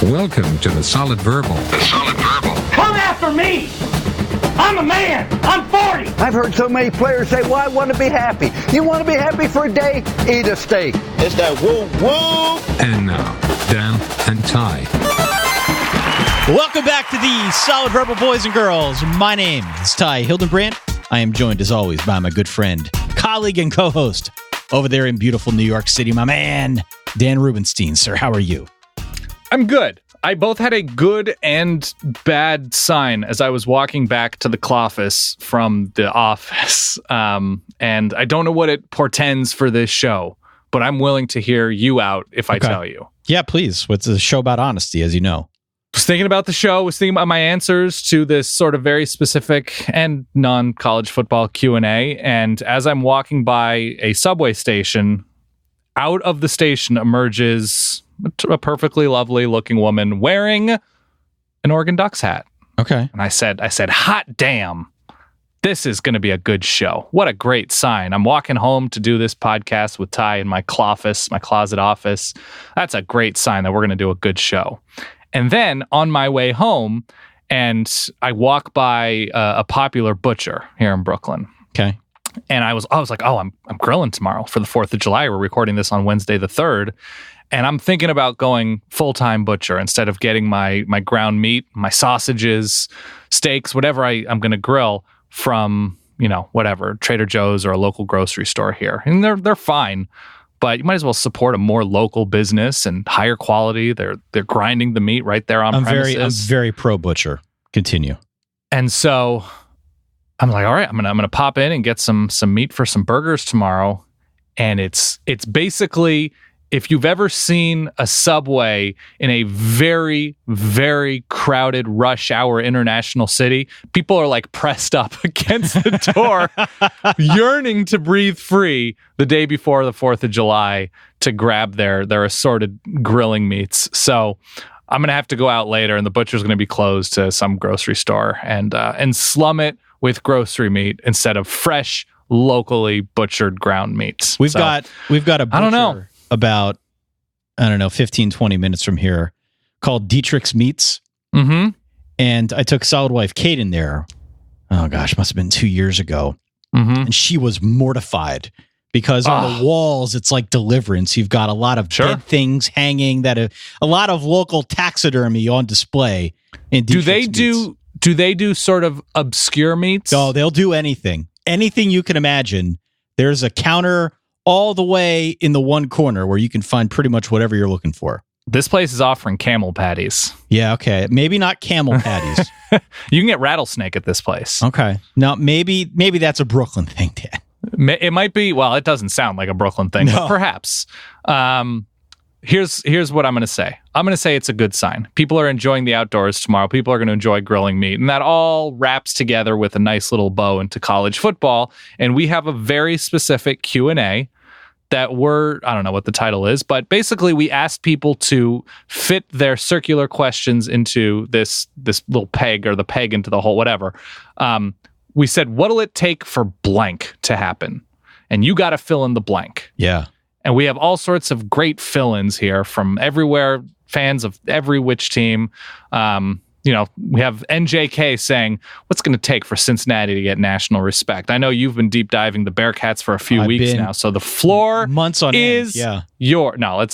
Welcome to the Solid Verbal. The Solid Verbal. Come after me! I'm a man! I'm 40! I've heard so many players say, well, I want to be happy. You want to be happy for a day? Eat a steak. It's that woo-woo! And now, Dan and Ty. Welcome back to the Solid Verbal Boys and Girls. My name is Ty Hildenbrandt. I am joined, as always, by my good friend, colleague, and co-host over there in beautiful New York City, my man, Dan Rubenstein. Sir, how are you? I'm good. I both had a good and bad sign as I was walking back to the Cloffice from the office. And I don't know what it portends for this show, but I'm willing to hear you out if I tell you. Yeah, please. What's a show about honesty, as you know? Was thinking about the show, was thinking about my answers to this sort of very specific and non-college football Q&A. And as I'm walking by a subway station, out of the station emerges a perfectly lovely looking woman wearing an Oregon Ducks hat. Okay. And I said, hot damn, this is going to be a good show. What a great sign. I'm walking home to do this podcast with Ty in my closet office. That's a great sign that we're going to do a good show. And then on my way home, and I walk by a popular butcher here in Brooklyn. Okay. And I was like, oh, I'm grilling tomorrow for the 4th of July. We're recording this on Wednesday the 3rd. And I'm thinking about going full-time butcher instead of getting my ground meat, my sausages, steaks, whatever I'm going to grill from, whatever, Trader Joe's or a local grocery store here. And they're fine, but you might as well support a more local business and higher quality. They're grinding the meat right there on premises. I'm very pro butcher. Continue. And so I'm like, all right, I'm gonna pop in and get some meat for some burgers tomorrow. And it's basically, if you've ever seen a subway in a very, very crowded rush hour international city, people are like pressed up against the door, yearning to breathe free the day before the 4th of July to grab their assorted grilling meats. So I'm going to have to go out later, and the butcher's going to be closed to some grocery store and slum it with grocery meat instead of fresh, locally butchered ground meats. We've got a butcher, I don't know, about 15, 20 minutes from here, called Dietrich's Meats. Mm-hmm. And I took Solid Wife Kate in there. Oh gosh, must have been 2 years ago. Mm-hmm. And she was mortified because on the walls, it's like Deliverance. You've got a lot of dead things hanging, a lot of local taxidermy on display. In Dietrich's Meats. Do they do sort of obscure meats? Oh, they'll do anything. Anything you can imagine. There's a counter all the way in the one corner where you can find pretty much whatever you're looking for. This place is offering camel patties. Yeah, okay. Maybe not camel patties. You can get rattlesnake at this place. Okay. Now, maybe that's a Brooklyn thing, Dan. It might be. Well, it doesn't sound like a Brooklyn thing, but perhaps. Here's what I'm going to say. I'm going to say it's a good sign. People are enjoying the outdoors tomorrow. People are going to enjoy grilling meat. And that all wraps together with a nice little bow into college football. And we have a very specific Q&A that I don't know what the title is, but basically we asked people to fit their circular questions into this little peg, or the peg into the hole, whatever. We said, what'll it take for blank to happen? And you got to fill in the blank. Yeah. And we have all sorts of great fill-ins here from everywhere, fans of every which team. We have NJK saying, what's going to take for Cincinnati to get national respect? I know you've been deep diving the Bearcats for a few weeks now, so the floor months on is your... No,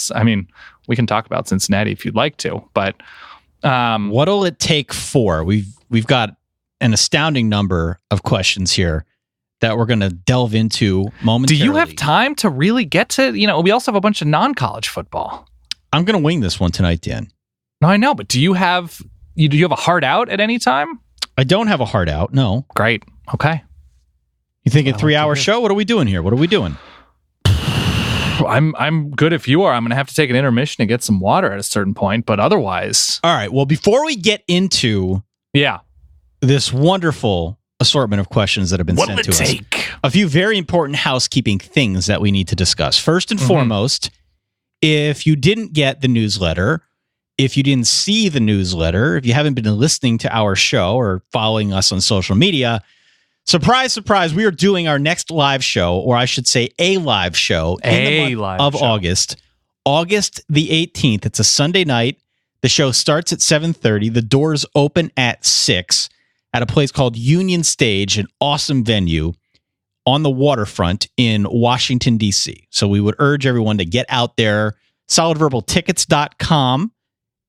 we can talk about Cincinnati if you'd like to, but... what'll it take for? We've got an astounding number of questions here that we're going to delve into momentarily. Do you have time to really get to, we also have a bunch of non-college football. I'm going to wing this one tonight, Dan. No, I know, but do you have a heart out at any time? I don't have a heart out, no. Great. Okay. You think a 3-hour show? What are we doing here? What are we doing? I'm good if you are. I'm going to have to take an intermission and get some water at a certain point, but otherwise... All right, well, before we get into this wonderful assortment of questions that have been sent to us, a few very important housekeeping things that we need to discuss. First and foremost, if you didn't get the newsletter, if you didn't see the newsletter, if you haven't been listening to our show or following us on social media, surprise, surprise, we are doing our next live show, or I should say a live show in the month of August the 18th. It's a Sunday night. The show starts at 7:30. The doors open at 6 at a place called Union Stage, an awesome venue on the waterfront in Washington, D.C. So we would urge everyone to get out there. SolidVerbalTickets.com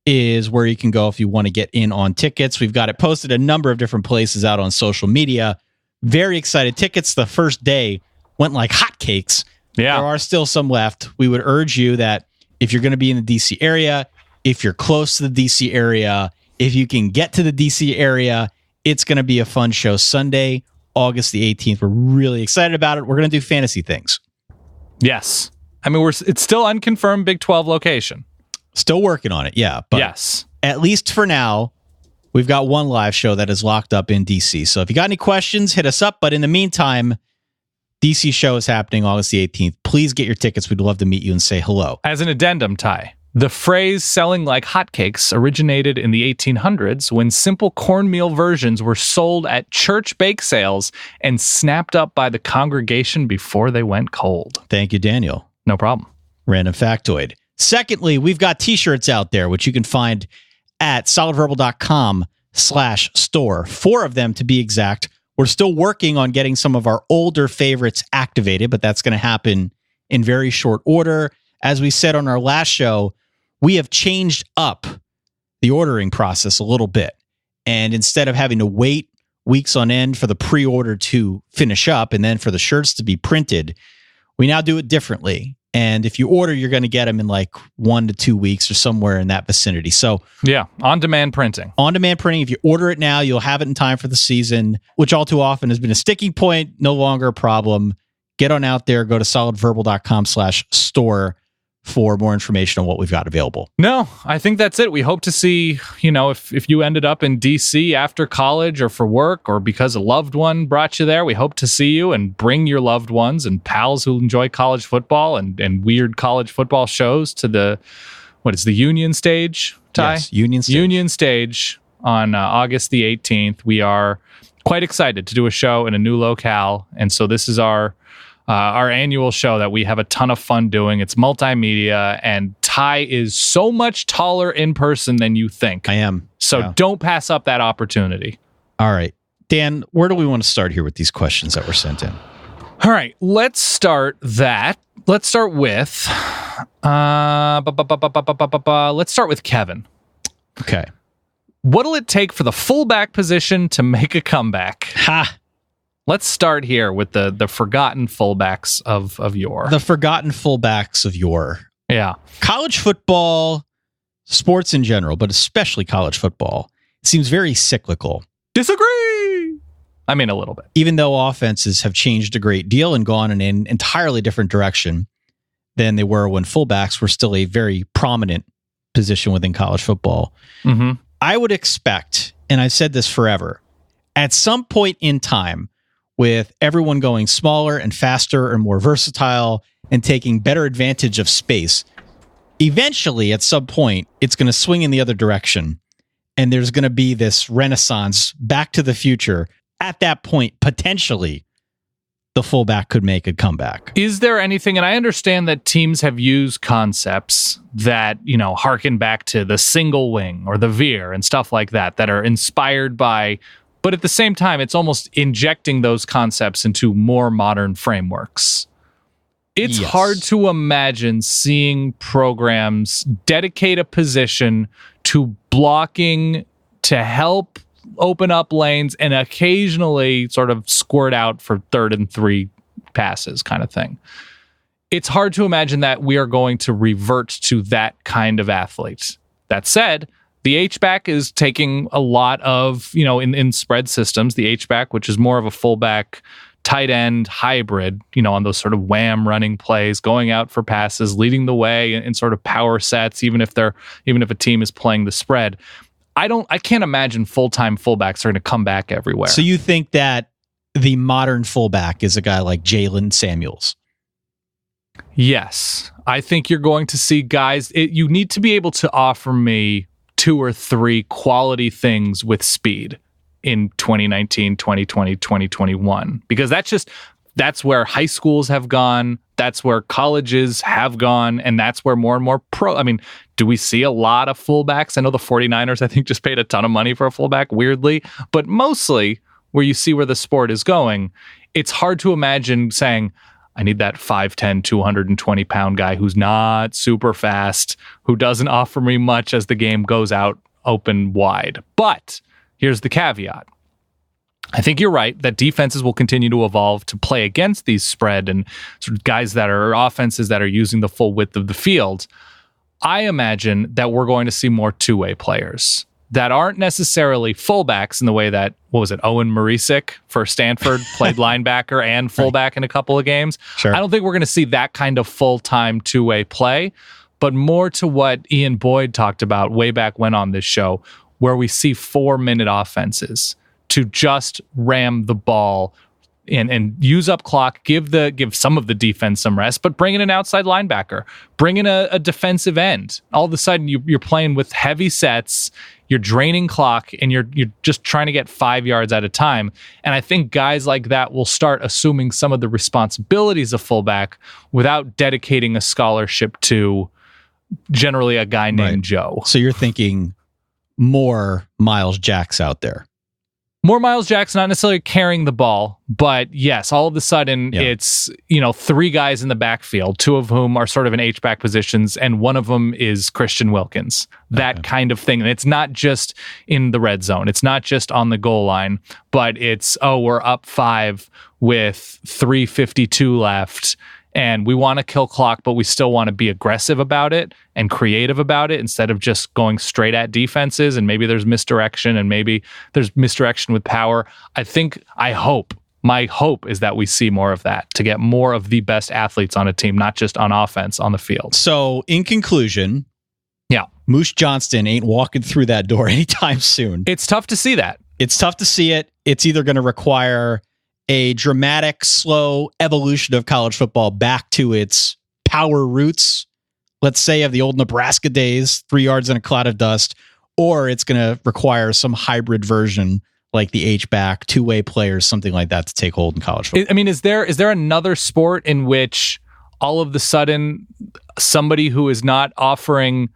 is where you can go if you want to get in on tickets. We've got it posted a number of different places out on social media. Very excited. Tickets the first day went like hotcakes. Yeah. There are still some left. We would urge you that if you're going to be in the D.C. area, if you're close to the D.C. area, if you can get to the D.C. area, it's going to be a fun show. Sunday, August the 18th. We're really excited about it. We're going to do fantasy things. Yes. I mean, it's still unconfirmed Big 12 location. Still working on it, yeah. But yes. At least for now, we've got one live show that is locked up in D.C. So if you got any questions, hit us up. But in the meantime, DC show is happening August the 18th. Please get your tickets. We'd love to meet you and say hello. As an addendum, Ty, the phrase selling like hotcakes originated in the 1800s when simple cornmeal versions were sold at church bake sales and snapped up by the congregation before they went cold. Thank you, Daniel. No problem. Random factoid. Secondly, we've got t-shirts out there, which you can find at solidverbal.com/store. 4 of them to be exact. We're still working on getting some of our older favorites activated, but that's going to happen in very short order. As we said on our last show, we have changed up the ordering process a little bit. And instead of having to wait weeks on end for the pre-order to finish up and then for the shirts to be printed, we now do it differently. And if you order, you're going to get them in like 1 to 2 weeks or somewhere in that vicinity. So yeah, on-demand printing. On-demand printing. If you order it now, you'll have it in time for the season, which all too often has been a sticking point, no longer a problem. Get on out there. Go to solidverbal.com/store for more information on what we've got available. No, I think that's it. We hope to see, if you ended up in DC after college or for work or because a loved one brought you there, we hope to see you and bring your loved ones and pals who enjoy college football and weird college football shows to the Union Stage, Ty? Yes, Union Stage. Union Stage on August the 18th. We are quite excited to do a show in a new locale. And so this is our annual show that we have a ton of fun doing. It's multimedia, and Ty is so much taller in person than you think. I am. So Don't pass up that opportunity. All right. Dan, where do we want to start here with these questions that were sent in? All right. Let's start with let's start with Kevin. Okay. What'll it take for the fullback position to make a comeback? Ha! Let's start here with the forgotten fullbacks of yore. The forgotten fullbacks of yore. Yeah. College football, sports in general, but especially college football, seems very cyclical. Disagree! I mean, a little bit. Even though offenses have changed a great deal and gone in an entirely different direction than they were when fullbacks were still a very prominent position within college football. Mm-hmm. I would expect, and I've said this forever, at some point in time, with everyone going smaller and faster and more versatile and taking better advantage of space, eventually, at some point, it's going to swing in the other direction. And there's going to be this renaissance back to the future. At that point, potentially, the fullback could make a comeback. Is there anything, and I understand that teams have used concepts that, harken back to the single wing or the veer and stuff like that are inspired by, but at the same time, it's almost injecting those concepts into more modern frameworks. It's hard to imagine seeing programs dedicate a position to blocking to help open up lanes and occasionally sort of squirt out for 3rd and 3 passes kind of thing. It's hard to imagine that we are going to revert to that kind of athlete. That said, the H-back is taking a lot of, in spread systems, the H-back, which is more of a fullback tight end hybrid, on those sort of wham running plays, going out for passes, leading the way in sort of power sets, even if a team is playing the spread. I can't imagine full-time fullbacks are going to come back everywhere. So you think that the modern fullback is a guy like Jalen Samuels? Yes. I think you're going to see guys, you need to be able to offer me 2 or 3 quality things with speed in 2019, 2020, 2021, because that's where high schools have gone. That's where colleges have gone. And that's where more and more do we see a lot of fullbacks? I know the 49ers, I think, just paid a ton of money for a fullback, weirdly. But mostly where you see where the sport is going, it's hard to imagine saying, I need that 5'10", 220-pound guy who's not super fast, who doesn't offer me much as the game goes out open wide. But here's the caveat. I think you're right that defenses will continue to evolve to play against these spread and sort of guys that are offenses that are using the full width of the field. I imagine that we're going to see more two-way players that aren't necessarily fullbacks in the way that, Owen Marisic for Stanford played linebacker and fullback in a couple of games. Sure. I don't think we're going to see that kind of full-time two-way play, but more to what Ian Boyd talked about way back when on this show, where we see 4-minute offenses to just ram the ball and use up clock, give some of the defense some rest, but bring in an outside linebacker, bring in a defensive end. All of a sudden, you're playing with heavy sets, you're draining clock, and you're just trying to get 5 yards at a time. And I think guys like that will start assuming some of the responsibilities of fullback without dedicating a scholarship to generally a guy named Joe. So you're thinking more Miles Jacks out there. More Miles Jacks, not necessarily carrying the ball, but yes, all of a sudden it's, 3 guys in the backfield, 2 of whom are sort of in H-back positions, and one of them is Christian Wilkins. That kind of thing. And it's not just in the red zone. It's not just on the goal line, but it's, we're up 5 with 3:52 left, and we want to kill clock, but we still want to be aggressive about it and creative about it instead of just going straight at defenses. And maybe there's misdirection, and maybe there's misdirection with power. My hope is that we see more of that to get more of the best athletes on a team, not just on offense on the field. So in conclusion, Moose Johnston ain't walking through that door anytime soon. It's tough to see that. It's tough to see it. It's either going to require a dramatic, slow evolution of college football back to its power roots, let's say of the old Nebraska days, 3 yards in a cloud of dust, or it's going to require some hybrid version like the H-back, two-way players, something like that to take hold in college football. I mean, is there another sport in which all of the sudden somebody who is not offering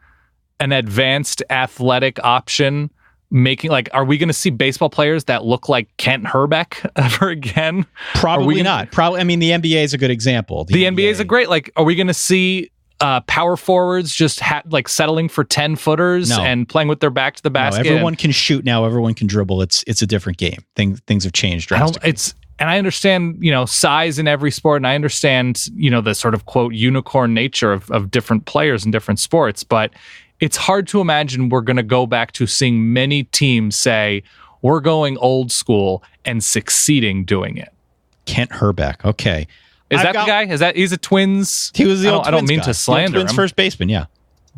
an advanced athletic option are we going to see baseball players that look like Kent Herbeck ever again? Probably not. The NBA is a good example. The NBA is a great, are we going to see power forwards just settling for 10-footers and playing with their back to the basket? No, everyone can shoot now. Everyone can dribble. It's a different game. Things have changed drastically. And I understand, size in every sport, and I understand, the sort of quote unicorn nature of different players in different sports, but it's hard to imagine we're going to go back to seeing many teams say, we're going old school and succeeding doing it. Kent Herbeck. Okay. Is that the guy? He's a Twins? He was the old Twins I don't mean guy. to slander Twins him. First baseman, yeah.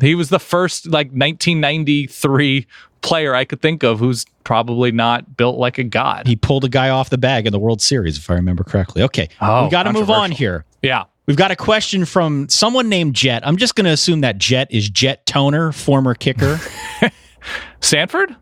He was the first 1993 player I could think of who's probably not built like a god. He pulled a guy off the bag in the World Series, if I remember correctly. Okay. We got to move on here. Yeah. We've got a question from someone named Jet. I'm just going to assume that Jet is Jet Toner, former kicker. Stanford?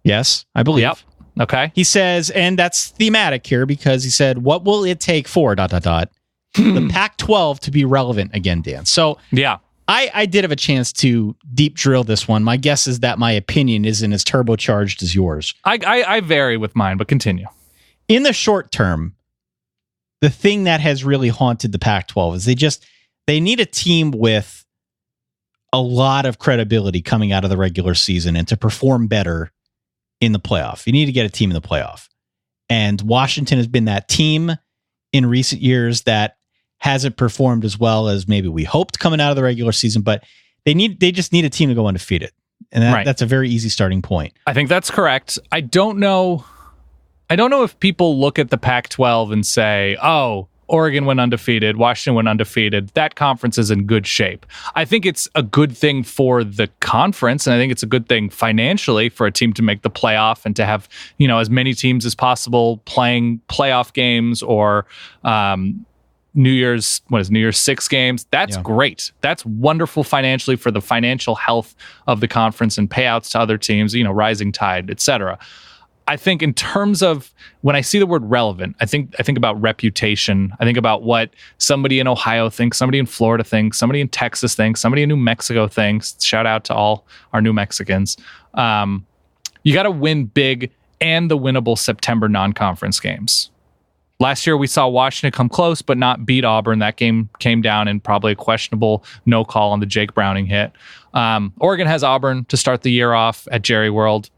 Yes, I believe. Yep. Okay. He says, and that's thematic here because he said, what will it take for ... the Pac-12 to be relevant again, Dan? So yeah, I did have a chance to deep drill this one. My guess is that my opinion isn't as turbocharged as yours. I vary with mine, but continue. In the short term, the thing that has really haunted the Pac-12 is they need a team with a lot of credibility coming out of the regular season and to perform better in the playoff. You need to get a team in the playoff. And Washington has been that team in recent years that hasn't performed as well as maybe we hoped coming out of the regular season, but they just need a team to go undefeated. And that's a very easy starting point. I think that's correct. I don't know if people look at the Pac-12 and say, oh, Oregon went undefeated, Washington went undefeated, that conference is in good shape. I think it's a good thing for the conference, and I think it's a good thing financially for a team to make the playoff and to have, as many teams as possible playing playoff games or New Year's 6 games. That's great. That's wonderful financially for the financial health of the conference and payouts to other teams, rising tide, etc. I think in terms of when I see the word relevant, I think about reputation. I think about what somebody in Ohio thinks, somebody in Florida thinks, somebody in Texas thinks, somebody in New Mexico thinks. Shout out to all our New Mexicans. You got to win big and the winnable September non-conference games. Last year, we saw Washington come close, but not beat Auburn. That game came down in probably a questionable no call on the Jake Browning hit. Oregon has Auburn to start the year off at Jerry World.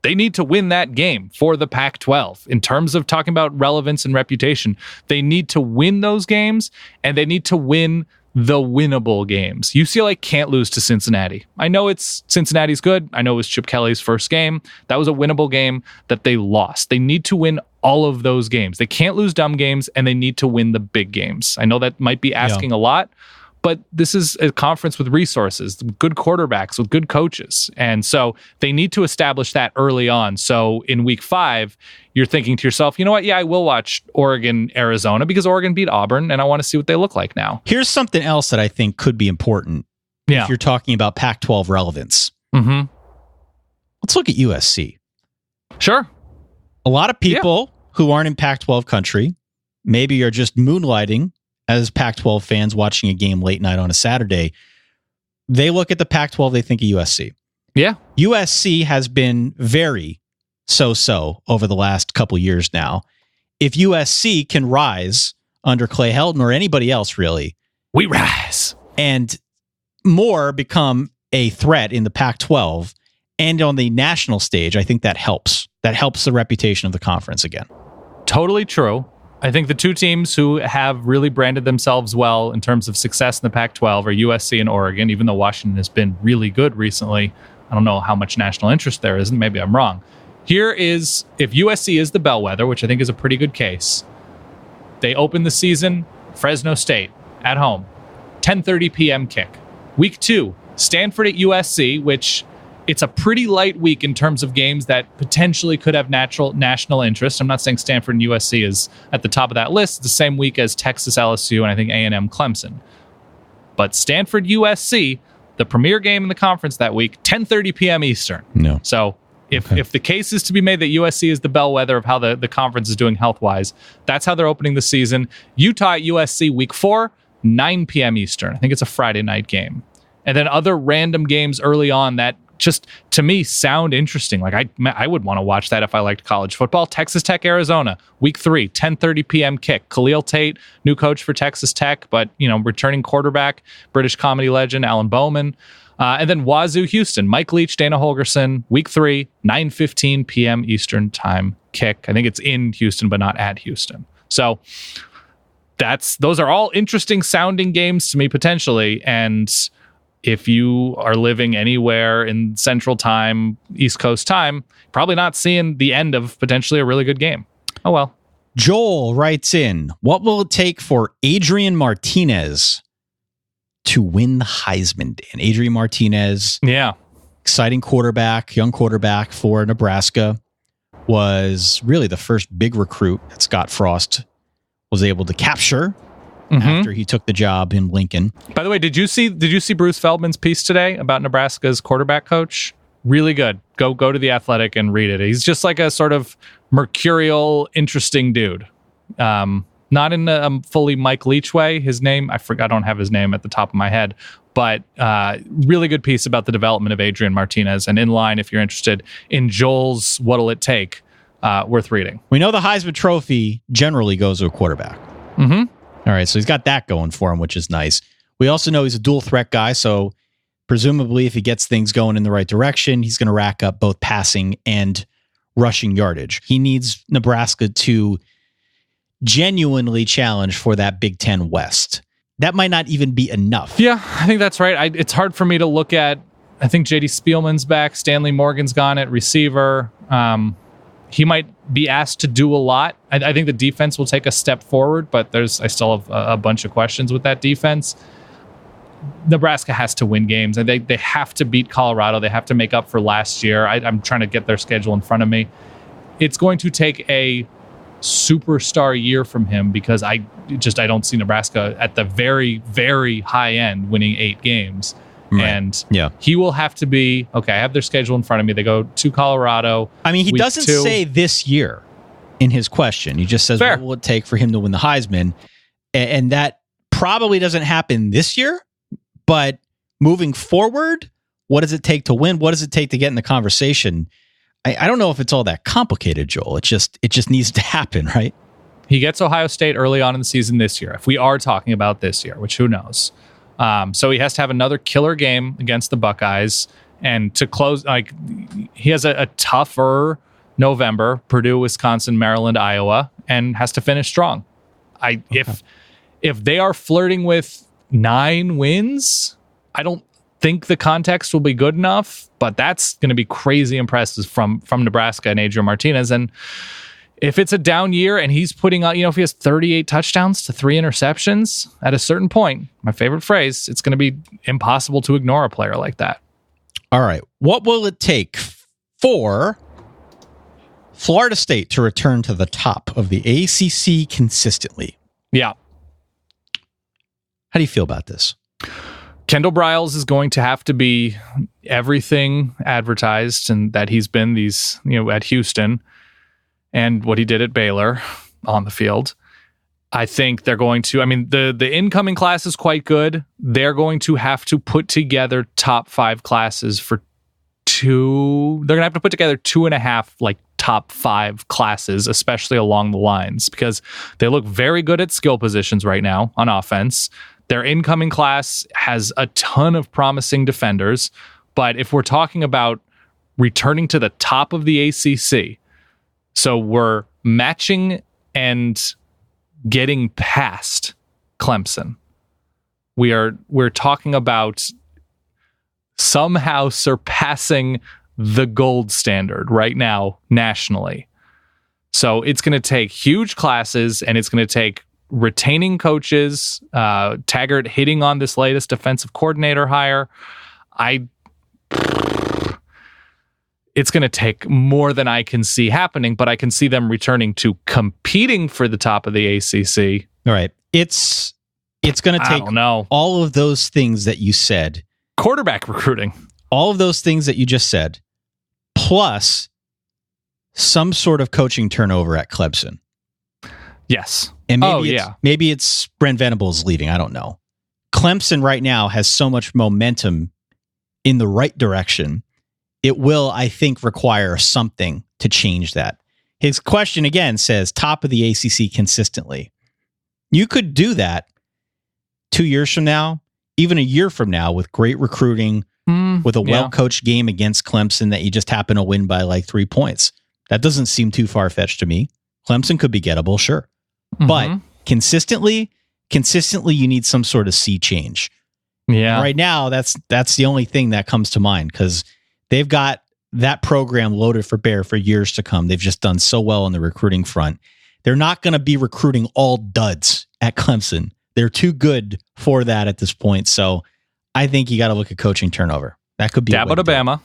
They need to win that game for the Pac-12. In terms of talking about relevance and reputation, they need to win those games, and they need to win the winnable games. UCLA can't lose to Cincinnati. I know Cincinnati's good. I know it was Chip Kelly's first game. That was a winnable game that they lost. They need to win all of those games. They can't lose dumb games, and they need to win the big games. I know that might be asking a lot, but this is a conference with resources, good quarterbacks, with good coaches. And so they need to establish that early on. So in week 5, you're thinking to yourself, you know what? Yeah, I will watch Oregon, Arizona because Oregon beat Auburn and I want to see what they look like now. Here's something else that I think could be important if you're talking about Pac-12 relevance. Mm-hmm. Let's look at USC. Sure. A lot of people who aren't in Pac-12 country maybe are just moonlighting as Pac-12 fans watching a game late night on a Saturday. They look at the Pac-12, they think of USC. Yeah. USC has been very so-so over the last couple years now. If USC can rise under Clay Helton or anybody else, really, we rise. And more become a threat in the Pac-12 and on the national stage, I think that helps. That helps the reputation of the conference again. Totally true. I think the two teams who have really branded themselves well in terms of success in the Pac-12 are USC and Oregon, even though Washington has been really good recently. I don't know how much national interest there is, and maybe I'm wrong. Here is, if USC is the bellwether, which I think is a pretty good case, they open the season, Fresno State, at home, 10:30 p.m. kick. Week 2, Stanford at USC, which it's a pretty light week in terms of games that potentially could have national interest. I'm not saying Stanford and USC is at the top of that list. It's the same week as Texas, LSU, and I think A&M, Clemson. But Stanford, USC, the premier game in the conference that week, 10:30 p.m. Eastern. No. So if the case is to be made that USC is the bellwether of how the conference is doing health-wise, that's how they're opening the season. Utah at USC, week 4, 9 p.m. Eastern. I think it's a Friday night game. And then other random games early on that just, to me, sound interesting. Like I would want to watch that if I liked college football. Texas Tech, Arizona, week 3, 10:30 p.m. kick. Khalil Tate, new coach for Texas Tech, but returning quarterback, British comedy legend Alan Bowman. And then Wazoo, Houston, Mike Leach, Dana Holgerson, week 3, 9:15 p.m. Eastern time kick. I think it's in Houston, but not at Houston. So those are all interesting sounding games to me potentially. And if you are living anywhere in Central Time, East Coast time, probably not seeing the end of potentially a really good game. Oh, well. Joel writes in, what will it take for Adrian Martinez to win the Heisman? And Adrian Martinez, exciting quarterback, young quarterback for Nebraska, was really the first big recruit that Scott Frost was able to capture after he took the job in Lincoln. By the way, did you see Bruce Feldman's piece today about Nebraska's quarterback coach? Really good. Go to The Athletic and read it. He's just like a sort of mercurial, interesting dude. Not in a fully Mike Leach way. His name, I forgot, I don't have his name at the top of my head, but really good piece about the development of Adrian Martinez. And in line, if you're interested in Joel's What'll It Take, worth reading. We know the Heisman Trophy generally goes to a quarterback. Mm-hmm. All right, so he's got that going for him, which is nice. We also know he's a dual threat guy, so presumably if he gets things going in the right direction, he's going to rack up both passing and rushing yardage. He needs Nebraska to genuinely challenge for that Big Ten West. That might not even be enough. Yeah, I think that's right. It's hard for me to look at, I think J.D. Spielman's back, Stanley Morgan's gone at receiver. He might be asked to do a lot. I think the defense will take a step forward, but I still have a bunch of questions with that defense. Nebraska has to win games, and they have to beat Colorado. They have to make up for last year. I'm trying to get their schedule in front of me. It's going to take a superstar year from him because I don't see Nebraska at the very, very high end winning 8 games. Right. And he will have to be, okay, I have their schedule in front of me. They go to Colorado. I mean, he doesn't say this year in his question. He just says, what will it take for him to win the Heisman? And that probably doesn't happen this year, but moving forward, what does it take to win? What does it take to get in the conversation? I don't know if it's all that complicated, Joel. It just needs to happen, right? He gets Ohio State early on in the season this year, if we are talking about this year, which who knows. So he has to have another killer game against the Buckeyes. And to close, like, he has a tougher November, Purdue, Wisconsin, Maryland, Iowa, and has to finish strong. If they are flirting with 9 wins, I don't think the context will be good enough, but that's going to be crazy impressive from Nebraska and Adrian Martinez. And if it's a down year and he's putting out, if he has 38 touchdowns to 3 interceptions, at a certain point, my favorite phrase, it's going to be impossible to ignore a player like that. All right. What will it take for Florida State to return to the top of the ACC consistently? Yeah. How do you feel about this? Kendall Briles is going to have to be everything advertised and that he's been at Houston and what he did at Baylor on the field. I think they're going to, the incoming class is quite good. They're going to have to put together top 5 classes for 2. They're going to have to put together 2.5 top 5 classes, especially along the lines, because they look very good at skill positions right now on offense. Their incoming class has a ton of promising defenders, but if we're talking about returning to the top of the ACC, so we're matching and getting past Clemson, we're talking about somehow surpassing the gold standard right now nationally. So it's going to take huge classes, and it's going to take retaining coaches, Taggart hitting on this latest defensive coordinator hire. It's going to take more than I can see happening, but I can see them returning to competing for the top of the ACC. All right. It's going to take all of those things that you said. Quarterback recruiting. All of those things that you just said, plus some sort of coaching turnover at Clemson. Yes. And maybe it's Brent Venables leaving. I don't know. Clemson right now has so much momentum in the right direction. It will, I think, require something to change that. His question again says top of the ACC consistently. You could do that 2 years from now, even a year from now, with great recruiting, with a well-coached game against Clemson that you just happen to win by 3 points. That doesn't seem too far-fetched to me. Clemson could be gettable, sure. Mm-hmm. But consistently, you need some sort of sea change. Yeah. Right now, that's the only thing that comes to mind, because they've got that program loaded for bear for years to come. They've just done so well on the recruiting front. They're not going to be recruiting all duds at Clemson. They're too good for that at this point. So I think you got to look at coaching turnover. That could be Dabo to Bama.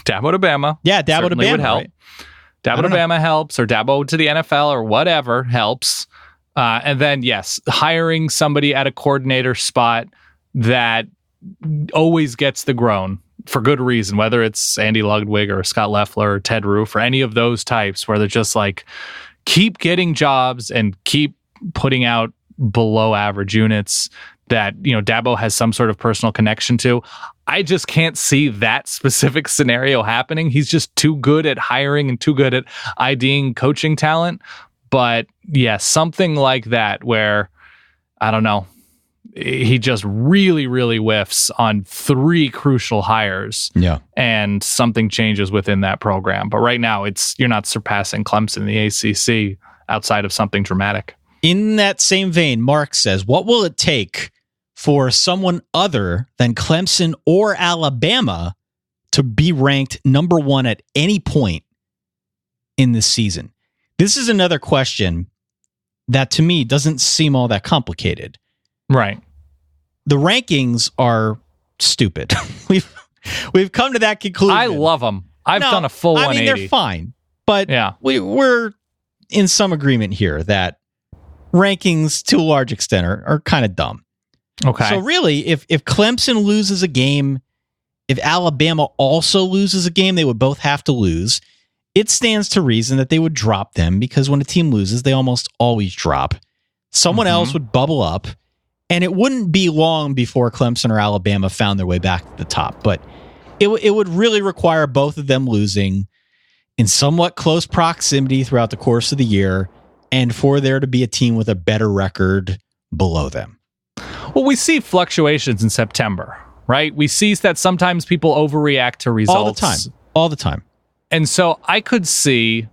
Dabo to Bama. Yeah, Dabo to Bama would help. Right? Dabo to Bama helps, or Dabo to the NFL, or whatever helps. And then, yes, hiring somebody at a coordinator spot that always gets the groan for good reason, whether it's Andy Ludwig or Scott Loeffler or Ted Roof or any of those types where they're just keep getting jobs and keep putting out below average units that, Dabo has some sort of personal connection to. I just can't see that specific scenario happening. He's just too good at hiring and too good at IDing coaching talent. But yeah, something like that where, I don't know, he just really, really whiffs on 3 crucial hires. Yeah. And something changes within that program. But right now, you're not surpassing Clemson in the ACC outside of something dramatic. In that same vein, Mark says, what will it take for someone other than Clemson or Alabama to be ranked number 1 at any point in this season? This is another question that to me doesn't seem all that complicated. Right. The rankings are stupid. We've come to that conclusion. I love them. I've done a full 180. They're fine. But yeah, we're in some agreement here that rankings to a large extent are kind of dumb. Okay. So really, if Clemson loses a game If Alabama also loses a game, they would both have to lose. It stands to reason that they would drop them because when a team loses, they almost always drop. Someone else would bubble up, and it wouldn't be long before Clemson or Alabama found their way back to the top. But it would really require both of them losing in somewhat close proximity throughout the course of the year, and for there to be a team with a better record below them. Well, we see fluctuations in September, right? We see that sometimes people overreact to results. All the time. And so I could see,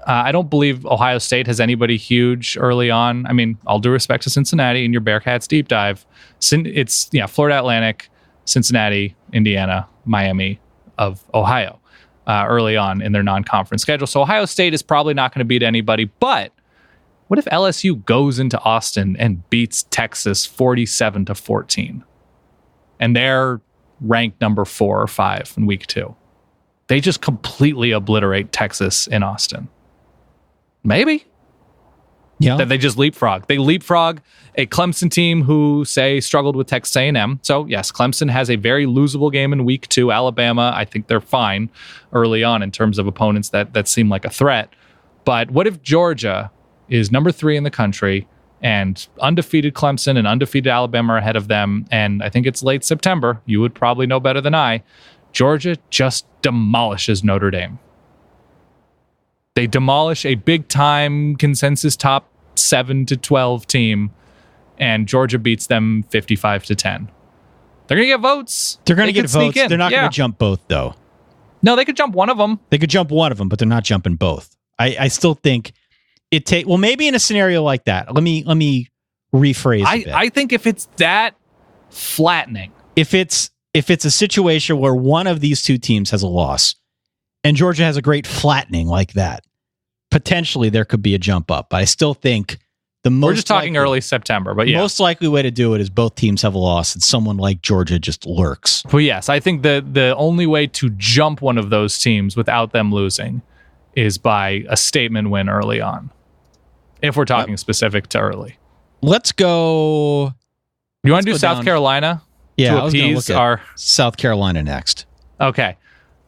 I don't believe Ohio State has anybody huge early on. I mean, all due respect to Cincinnati in your Bearcats deep dive. It's Florida Atlantic, Cincinnati, Indiana, Miami of Ohio early on in their non-conference schedule. So Ohio State is probably not going to beat anybody. But what if LSU goes into Austin and beats Texas 47-14? And they're ranked number 4 or 5 in week 2. They just completely obliterate Texas in Austin. Maybe. Yeah. That they just leapfrog. They leapfrog a Clemson team who, say, struggled with Texas A&M. So, yes, Clemson has a very losable game in week 2. Alabama, I think they're fine early on in terms of opponents that seem like a threat. But what if Georgia is number 3 in the country and undefeated Clemson and undefeated Alabama are ahead of them? And I think it's late September. You would probably know better than I. Georgia just demolishes Notre Dame. They demolish a big-time consensus top 7 to 12 team, and Georgia beats them 55-10. They're going to get votes. They're going to get votes. They're not going to jump both, though. No, they could jump one of them. They could jump one of them, but they're not jumping both. I still think well, maybe in a scenario like that. Let me rephrase a bit. I think if it's that flattening, if it's a situation where one of these two teams has a loss and Georgia has a great flattening like that, potentially there could be a jump up. But I still think we're just talking early September, but yeah. Most likely way to do it is both teams have a loss and someone like Georgia just lurks. Well, yes, I think the only way to jump one of those teams without them losing is by a statement win early on. If we're talking specific to early. Let's go. You want to do South Carolina? Yeah, to I was going to look at South Carolina next. Okay.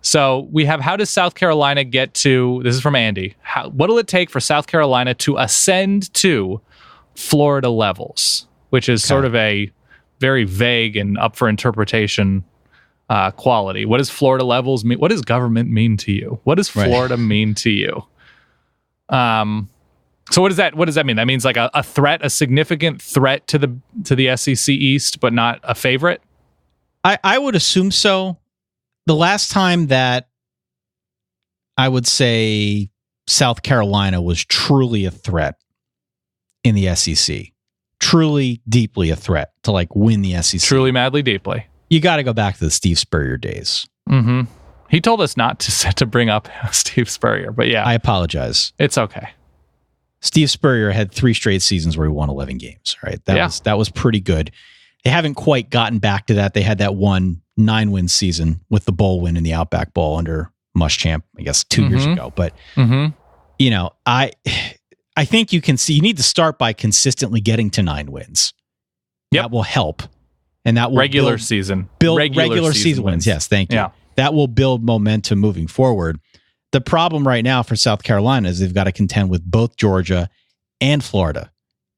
So we have, how does South Carolina get to, this is from Andy, what'll it take for South Carolina to ascend to Florida levels, which is sort of a very vague and up for interpretation quality. What does Florida levels mean? What does government mean to you? What does Florida mean to you? So what does that mean? That means like a threat, a significant threat to the SEC East, but not a favorite? I would assume so. The last time that I would say South Carolina was truly a threat in the SEC, truly deeply a threat to like win the SEC. Truly, madly, deeply. You got to go back to the Steve Spurrier days. Mm-hmm. He told us not to bring up Steve Spurrier, but yeah. I apologize. It's okay. Steve Spurrier had 3 straight seasons where he won 11 games, right? That was pretty good. They haven't quite gotten back to that. They had that 9-win season with the bowl win in the Outback Bowl under Muschamp, I guess 2 years ago. But, you know, I think you can see, you need to start by consistently getting to 9 wins. Yep. That will help. And that will regular season wins. Yes, thank you. Yeah. That will build momentum moving forward. The problem right now for South Carolina is they've got to contend with both Georgia and Florida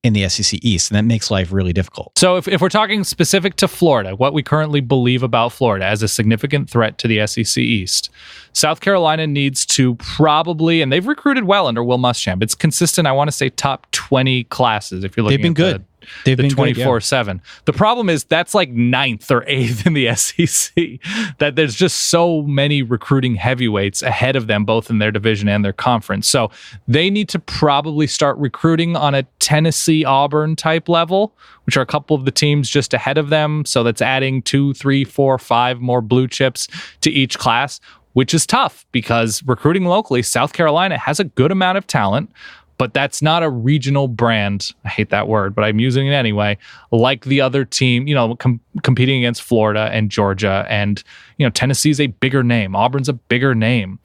in the SEC East, and that makes life really difficult. So if we're talking specific to Florida, what we currently believe about Florida as a significant threat to the SEC East, South Carolina needs to probably, and they've recruited well under Will Muschamp. It's consistent, I want to say, top 20 classes if you're looking They've been at good. They've been 24/7. The problem is that's like 9th or 8th in the SEC. That there's just so many recruiting heavyweights ahead of them, both in their division and their conference. So they need to probably start recruiting on a Tennessee, Auburn type level, which are a couple of the teams just ahead of them. So that's adding 2, 3, 4, 5 more blue chips to each class, which is tough because recruiting locally, South Carolina has a good amount of talent. But that's not a regional brand. I hate that word, but I'm using it anyway. Like the other team, you know, competing against Florida and Georgia, and you know, Tennessee's a bigger name. Auburn's a bigger name,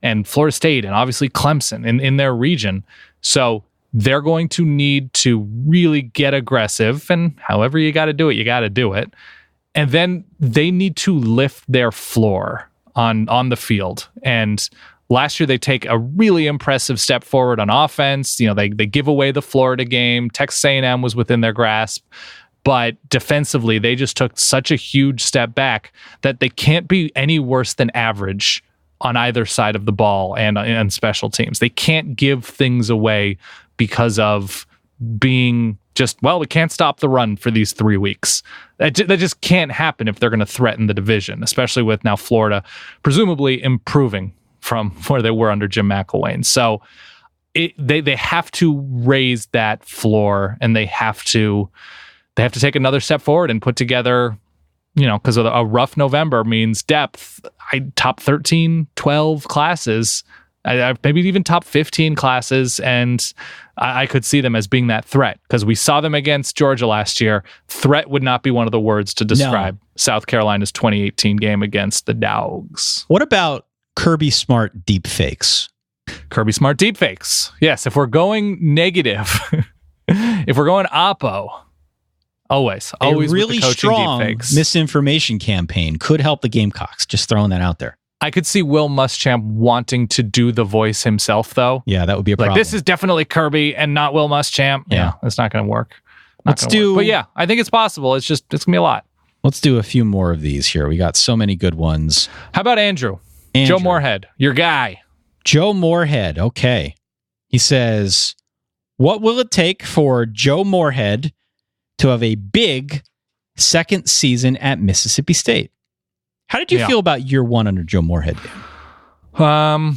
and Florida State, and obviously Clemson in their region. So they're going to need to really get aggressive, and however you got to do it, you got to do it. And then they need to lift their floor on the field. And last year, they take a really impressive step forward on offense. They give away the Florida game. Texas A&M was within their grasp. But defensively, they just took such a huge step back that they can't be any worse than average on either side of the ball and special teams. They can't give things away because of being just, we can't stop the run for these 3 weeks. That just can't happen if they're going to threaten the division, especially with now Florida presumably improving from where they were under Jim McElwain. So they have to raise that floor, and they have to take another step forward and put together, because a rough November means depth. Top 13, 12 classes, maybe even top 15 classes, and I could see them as being that threat, because we saw them against Georgia last year. Threat would not be one of the words to describe South Carolina's 2018 game against the Dogs. What about Kirby Smart deepfakes? Kirby Smart deepfakes. Yes, if we're going negative, if we're going oppo, always a with really the coaching strong deepfakes. Misinformation campaign could help the Gamecocks. Just throwing that out there. I could see Will Muschamp wanting to do the voice himself, though. Yeah, that would be a problem. This is definitely Kirby and not Will Muschamp. Yeah, it's not going to work. But I think it's possible. It's going to be a lot. Let's do a few more of these here. We got so many good ones. How about Andrew? Joe Moorhead, your guy. Joe Moorhead. Okay. He says, what will it take for Joe Moorhead to have a big second season at Mississippi State? How did you feel about year one under Joe Moorhead? High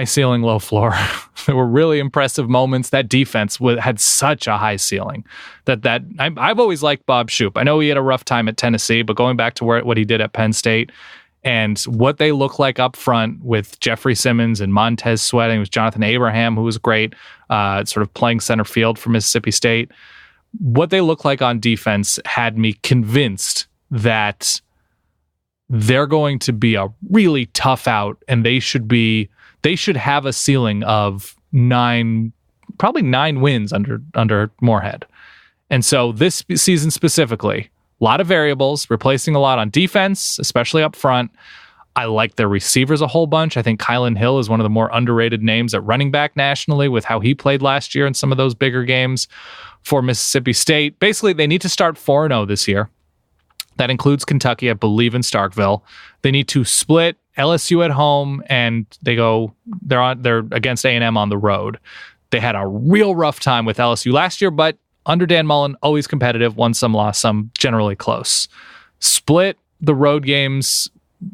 ceiling, low floor. There were really impressive moments. That defense had such a high ceiling that I've always liked Bob Shoop. I know he had a rough time at Tennessee, but going back to what he did at Penn State and what they look like up front with Jeffrey Simmons and Montez Sweat, and it was Jonathan Abraham, who was great, sort of playing center field for Mississippi State. What they look like on defense had me convinced that they're going to be a really tough out, and they should have a ceiling of probably 9 wins under Moorhead. And so this season specifically, a lot of variables, replacing a lot on defense, especially up front. I like their receivers a whole bunch. I think Kylan Hill is one of the more underrated names at running back nationally with how he played last year in some of those bigger games for Mississippi State. Basically, they need to start 4-0 this year. That includes Kentucky, I believe, in Starkville. They need to split LSU at home, and they're against A&M on the road. They had a real rough time with LSU last year, but under Dan Mullen, always competitive, won some, lost some, generally close. Split the road games,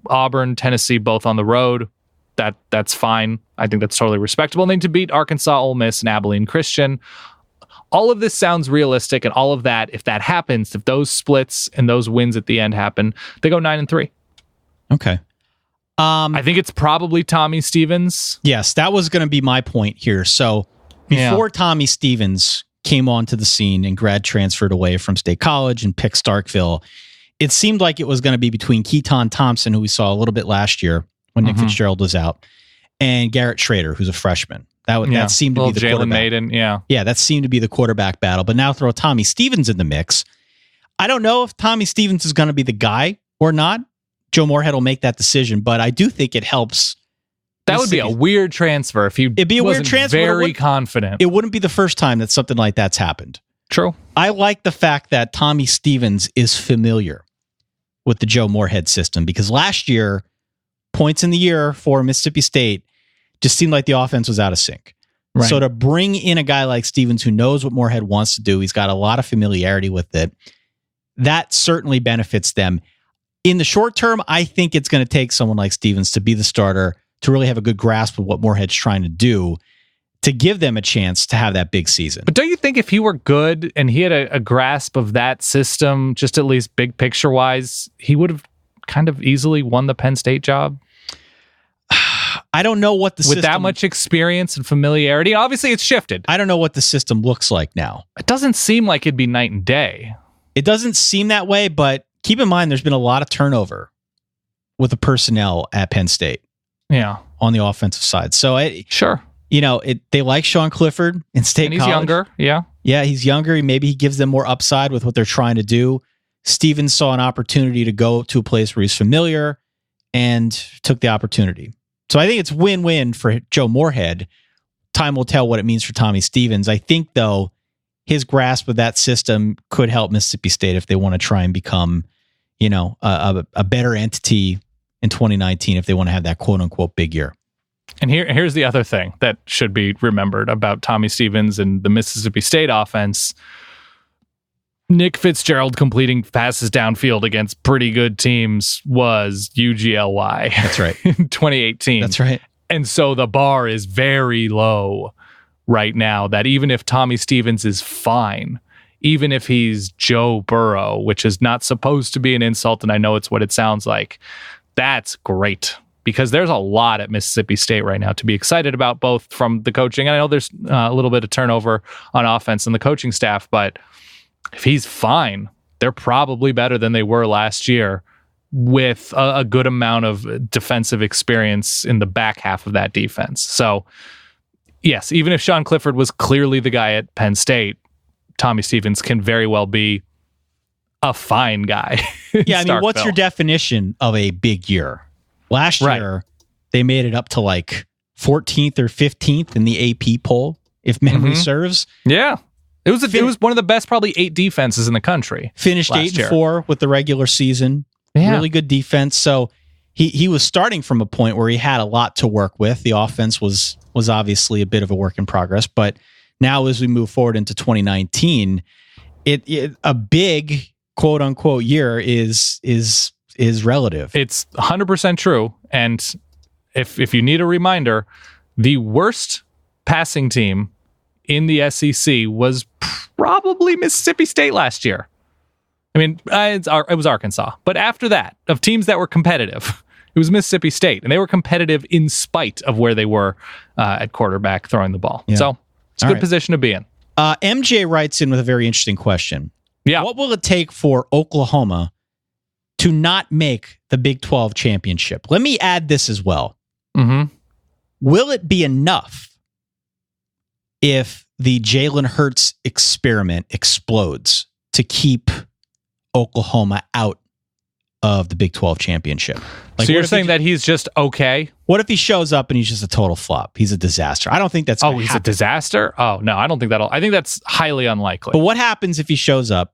Auburn, Tennessee, both on the road. That's fine. I think that's totally respectable. They need to beat Arkansas, Ole Miss, and Abilene Christian. All of this sounds realistic, and all of that, if that happens, if those splits and those wins at the end happen, they go 9-3. Okay. I think it's probably Tommy Stevens. Yes, that was going to be my point here. So before Tommy Stevens came onto the scene and grad transferred away from State College and picked Starkville, it seemed like it was going to be between Keaton Thompson, who we saw a little bit last year when Nick Fitzgerald was out, and Garrett Schrader, who's a freshman. That seemed to be the Jalen quarterback. Maiden, Yeah, that seemed to be the quarterback battle. But now throw Tommy Stevens in the mix. I don't know if Tommy Stevens is going to be the guy or not. Joe Moorhead will make that decision, but I do think it helps. That would be a weird transfer if it'd be a weird transfer. Very confident. It wouldn't be the first time that something like that's happened. True. I like the fact that Tommy Stevens is familiar with the Joe Moorhead system, because last year, points in the year for Mississippi State just seemed like the offense was out of sync. Right. So to bring in a guy like Stevens who knows what Moorhead wants to do, he's got a lot of familiarity with it, that certainly benefits them. In the short term, I think it's going to take someone like Stevens to be the starter, to really have a good grasp of what Moorhead's trying to do, to give them a chance to have that big season. But don't you think if he were good and he had a grasp of that system, just at least big picture wise, he would have kind of easily won the Penn State job? I don't know what the system... With that much experience and familiarity, obviously it's shifted. I don't know what the system looks like now. It doesn't seem like it'd be night and day. It doesn't seem that way, but keep in mind there's been a lot of turnover with the personnel at Penn State. Yeah. On the offensive side. So, sure. They like Sean Clifford in State College. College. Younger, yeah. Yeah, he's younger. Maybe he gives them more upside with what they're trying to do. Stevens saw an opportunity to go to a place where he's familiar and took the opportunity. So I think it's win-win for Joe Moorhead. Time will tell what it means for Tommy Stevens. I think, though, his grasp of that system could help Mississippi State if they want to try and become, a better entity in 2019 if they want to have that quote-unquote big year. And here's the other thing that should be remembered about Tommy Stevens and the Mississippi State offense. Nick Fitzgerald completing passes downfield against pretty good teams was UGLY. That's right. In 2018. That's right. And so the bar is very low right now that even if Tommy Stevens is fine, even if he's Joe Burrow, which is not supposed to be an insult, and I know it's what it sounds like, that's great. Because there's a lot at Mississippi State right now to be excited about, both from the coaching. I know there's a little bit of turnover on offense and the coaching staff, but if he's fine, they're probably better than they were last year with a good amount of defensive experience in the back half of that defense. So, yes, even if Sean Clifford was clearly the guy at Penn State, Tommy Stevens can very well be a fine guy. Yeah, I mean, what's your definition of a big year? Last year, they made it up to like 14th or 15th in the AP poll, if memory serves. Yeah. It was one of the best, probably 8 defenses in the country. Finished 8-4 with the regular season. Yeah. Really good defense. So he was starting from a point where he had a lot to work with. The offense was obviously a bit of a work in progress, but now as we move forward into 2019, a big quote unquote year is relative. It's 100% true. And if you need a reminder, the worst passing team in the SEC was probably Mississippi State last year. I mean, it was Arkansas. But after that, of teams that were competitive, it was Mississippi State. And they were competitive in spite of where they were at quarterback throwing the ball. Yeah. So it's a good position to be in. MJ writes in with a very interesting question. Yeah. What will it take for Oklahoma to not make the Big 12 championship? Let me add this as well. Mm-hmm. Will it be enough if the Jalen Hurts experiment explodes to keep Oklahoma out of the Big 12 championship? So you're saying that he's just okay? What if he shows up and he's just a total flop? He's a disaster. I don't think that's he's a disaster? Oh, no, I don't think I think that's highly unlikely. But what happens if he shows up,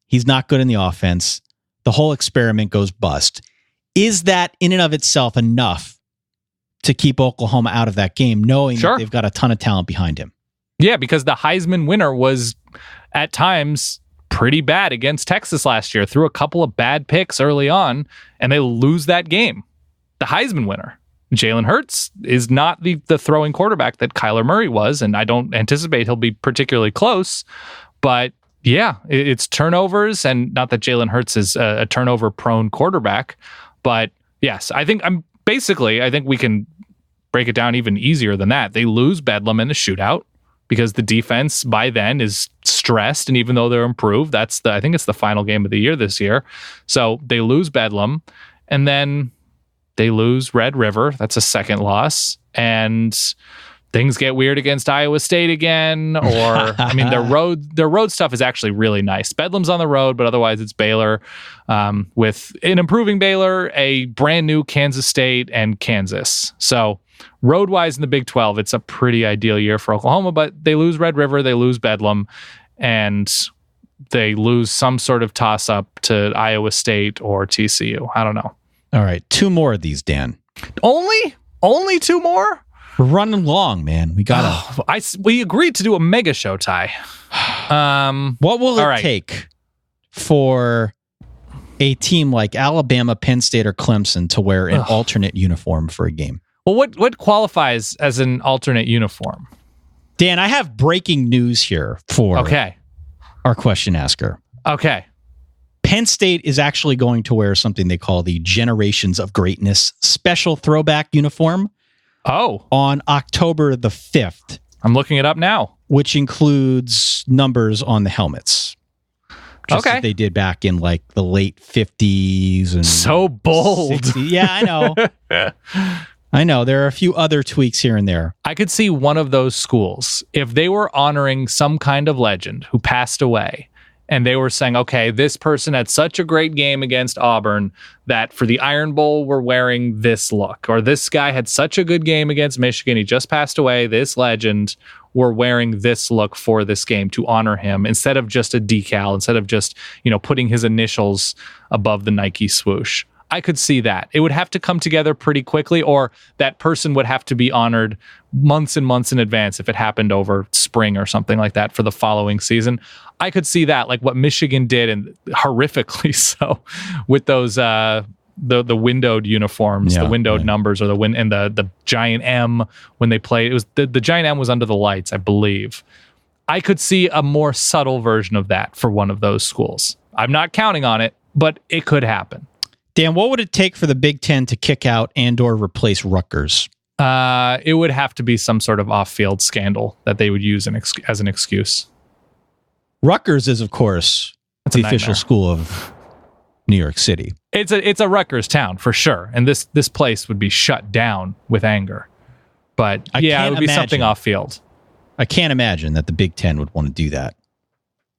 he's not good in the offense, the whole experiment goes bust? Is that in and of itself enough to keep Oklahoma out of that game, knowing that they've got a ton of talent behind him? Yeah, because the Heisman winner was at times pretty bad against Texas last year, threw a couple of bad picks early on, and they lose that game. The Heisman winner, Jalen Hurts, is not the throwing quarterback that Kyler Murray was, and I don't anticipate he'll be particularly close. But yeah, it's turnovers, and not that Jalen Hurts is a turnover-prone quarterback, but yes, I think we can break it down even easier than that. They lose Bedlam in a shootout because the defense by then is stressed, and even though they're improved, I think it's the final game of the year this year. So they lose Bedlam, and then they lose Red River. That's a second loss, and things get weird against Iowa State again. Or I mean, their road stuff is actually really nice. Bedlam's on the road, but otherwise it's Baylor, with an improving Baylor, a brand new Kansas State, and Kansas. So road-wise in the Big 12, it's a pretty ideal year for Oklahoma, but they lose Red River, they lose Bedlam, and they lose some sort of toss-up to Iowa State or TCU. I don't know. All right, 2 more of these, Dan. Only 2 more? We're running long, man. We gotta. We agreed to do a mega show, Ty. What will it take for a team like Alabama, Penn State, or Clemson to wear an alternate uniform for a game? Well, what qualifies as an alternate uniform? Dan, I have breaking news here for our question asker. Okay. Penn State is actually going to wear something they call the Generations of Greatness special throwback uniform. Oh. On October the 5th. I'm looking it up now. Which includes numbers on the helmets. Just as they did back in like the late 50s. And so bold. 60s. Yeah, I know. I know. There are a few other tweaks here and there. I could see one of those schools, if they were honoring some kind of legend who passed away, and they were saying, okay, this person had such a great game against Auburn that for the Iron Bowl, we're wearing this look. Or this guy had such a good game against Michigan, he just passed away, this legend, we're wearing this look for this game to honor him, instead of just a decal, instead of just, putting his initials above the Nike swoosh. I could see that. It would have to come together pretty quickly, or that person would have to be honored months and months in advance if it happened over spring or something like that for the following season. I could see that, like what Michigan did, and horrifically so, with those the windowed uniforms, the windowed numbers, or the giant M when they played. It was the giant M was under the lights, I believe. I could see a more subtle version of that for one of those schools. I'm not counting on it, but it could happen. Dan, what would it take for the Big Ten to kick out and/or replace Rutgers? It would have to be some sort of off-field scandal that they would use as an excuse. Rutgers is, of course, the official school of New York City. It's a Rutgers town for sure, and this place would be shut down with anger. But it would be something off-field. I can't imagine that the Big Ten would want to do that.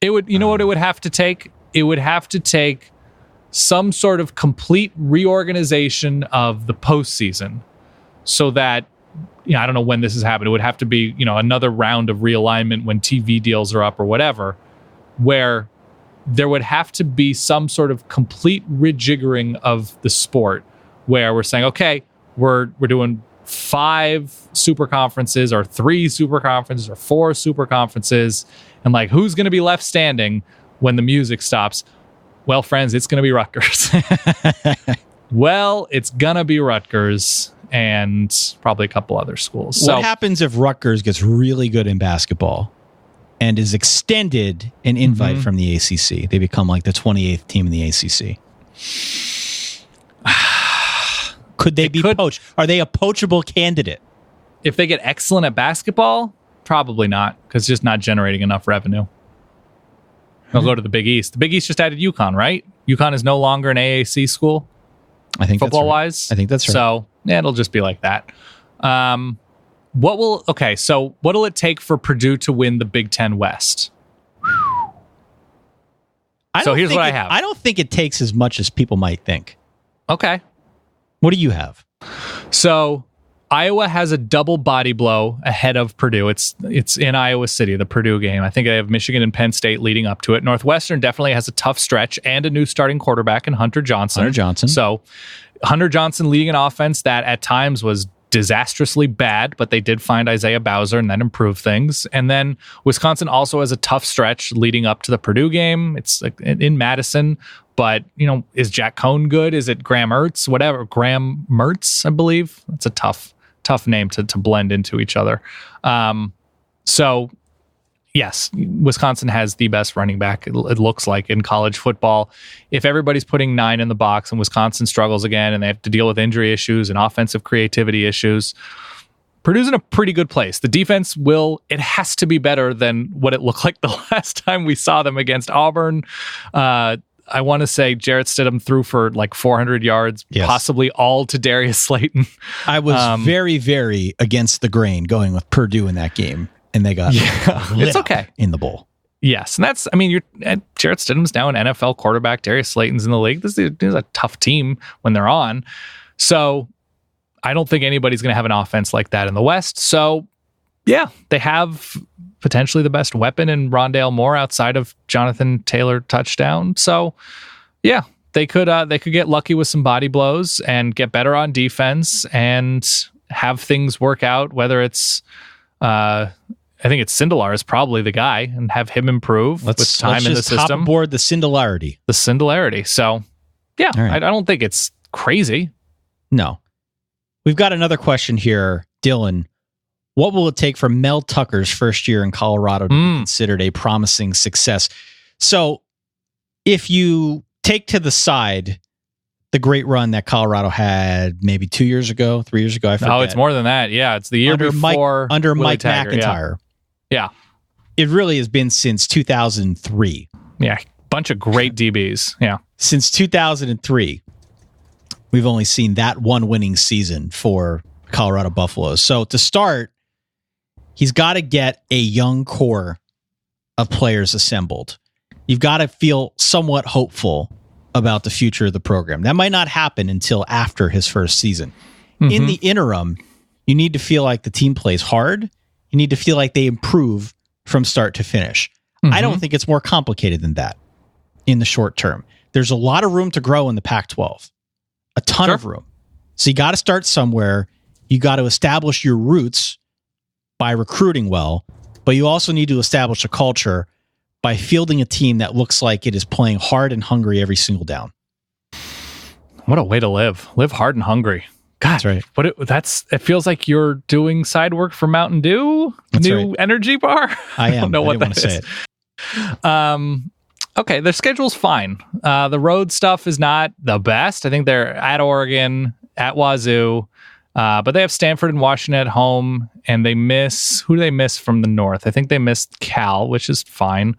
It would. You know what it would have to take? It would have to take some sort of complete reorganization of the postseason, so that, I don't know when this has happened. It would have to be, another round of realignment when TV deals are up or whatever, where there would have to be some sort of complete rejiggering of the sport, where we're saying, okay, we're doing 5 super conferences or 3 super conferences or 4 super conferences, and like, who's going to be left standing when the music stops? Well, friends, it's going to be Rutgers. It's going to be Rutgers and probably a couple other schools. What happens if Rutgers gets really good in basketball and is extended an invite from the ACC? They become like the 28th team in the ACC. Could they be poached? Are they a poachable candidate? If they get excellent at basketball, probably not, because it's just not generating enough revenue. They'll go to the Big East. The Big East just added UConn, right? UConn is no longer an AAC school. I think football-wise. I think that's right. So it'll just be like that. What'll it take for Purdue to win the Big Ten West? Here's what I have. I don't think it takes as much as people might think. Okay. What do you have? So Iowa has a double body blow ahead of Purdue. It's in Iowa City, the Purdue game. I think they have Michigan and Penn State leading up to it. Northwestern definitely has a tough stretch and a new starting quarterback in Hunter Johnson. So Hunter Johnson leading an offense that at times was disastrously bad, but they did find Isaiah Bowser and that improved things. And then Wisconsin also has a tough stretch leading up to the Purdue game. It's like in Madison, but is Jack Cohn good? Is it Graham Mertz? Whatever. Graham Mertz, I believe. It's a tough name to blend into each other. So yes, Wisconsin has the best running back, it looks like, in college football. If everybody's putting 9 in the box and Wisconsin struggles again and they have to deal with injury issues and offensive creativity issues, Purdue's in a pretty good place. The defense it has to be better than what it looked like the last time we saw them against Auburn. I want to say Jarrett Stidham threw for like 400 yards, possibly all to Darius Slayton. I was very, very against the grain going with Purdue in that game, and they got it's okay in the bowl. Yes, and that's, Jarrett Stidham's now an NFL quarterback. Darius Slayton's in the league. This is a tough team when they're on. So I don't think anybody's going to have an offense like that in the West. So yeah, they have potentially the best weapon in Rondale Moore outside of Jonathan Taylor touchdown. So yeah, they could get lucky with some body blows and get better on defense and have things work out, whether it's I think it's Sindelar is probably the guy, and have him improve with time in the system. Hop aboard the Sindelarity. So yeah, right. I don't think it's crazy. No. We've got another question here, Dylan. What will it take for Mel Tucker's first year in Colorado to be considered a promising success? So if you take to the side the great run that Colorado had maybe 2 years ago, 3 years ago, I forget. No, it's more than that. Yeah, it's the year before. Under Willie Mike Taggart, McIntyre. Yeah. It really has been since 2003. Yeah, bunch of great DBs. Yeah. Since 2003, we've only seen that one winning season for Colorado Buffaloes. So to start, he's got to get a young core of players assembled. you've got to feel somewhat hopeful about the future of the program. That might not happen until after his first season. In the interim, you need to feel like the team plays hard. You need to feel like they improve from start to finish. I don't think it's more complicated than that in the short term. There's a lot of room to grow in the Pac-12. A ton of room. So you got to start somewhere. You got to establish your roots by recruiting well, but you also need to establish a culture by fielding a team that looks like it is playing hard and hungry every single down. What a way to live. Live hard and hungry. God, that's right. It feels like you're doing side work for Mountain Dew, that's new right. energy bar. I am. I don't know what that is. Okay, their schedule's fine. The road stuff is not the best. I think they're at Oregon, at Wazoo, but they have Stanford and Washington at home, and they miss, who do they miss from the north? I think they missed Cal, which is fine.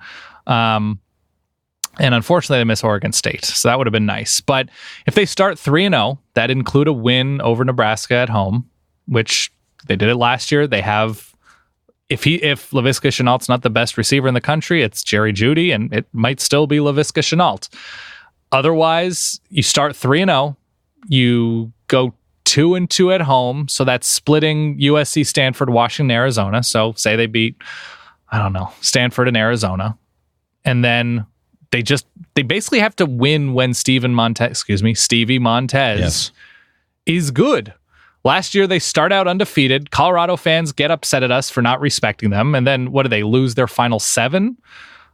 And unfortunately, they miss Oregon State, so that would have been nice. But if they start 3-0, that include a win over Nebraska at home, which they did it last year. They have, if Laviska Shenault's not the best receiver in the country, it's Jerry Jeudy, and it might still be Laviska Shenault. Otherwise, you start 3-0, you go 2-2 at home, so that's splitting USC, Stanford, Washington, Arizona. So say they beat, I don't know, Stanford and Arizona, and then they basically have to win when Stevie Montez is good. Last year, they start out undefeated. Colorado fans get upset at us for not respecting them. And then what do they lose their final 7?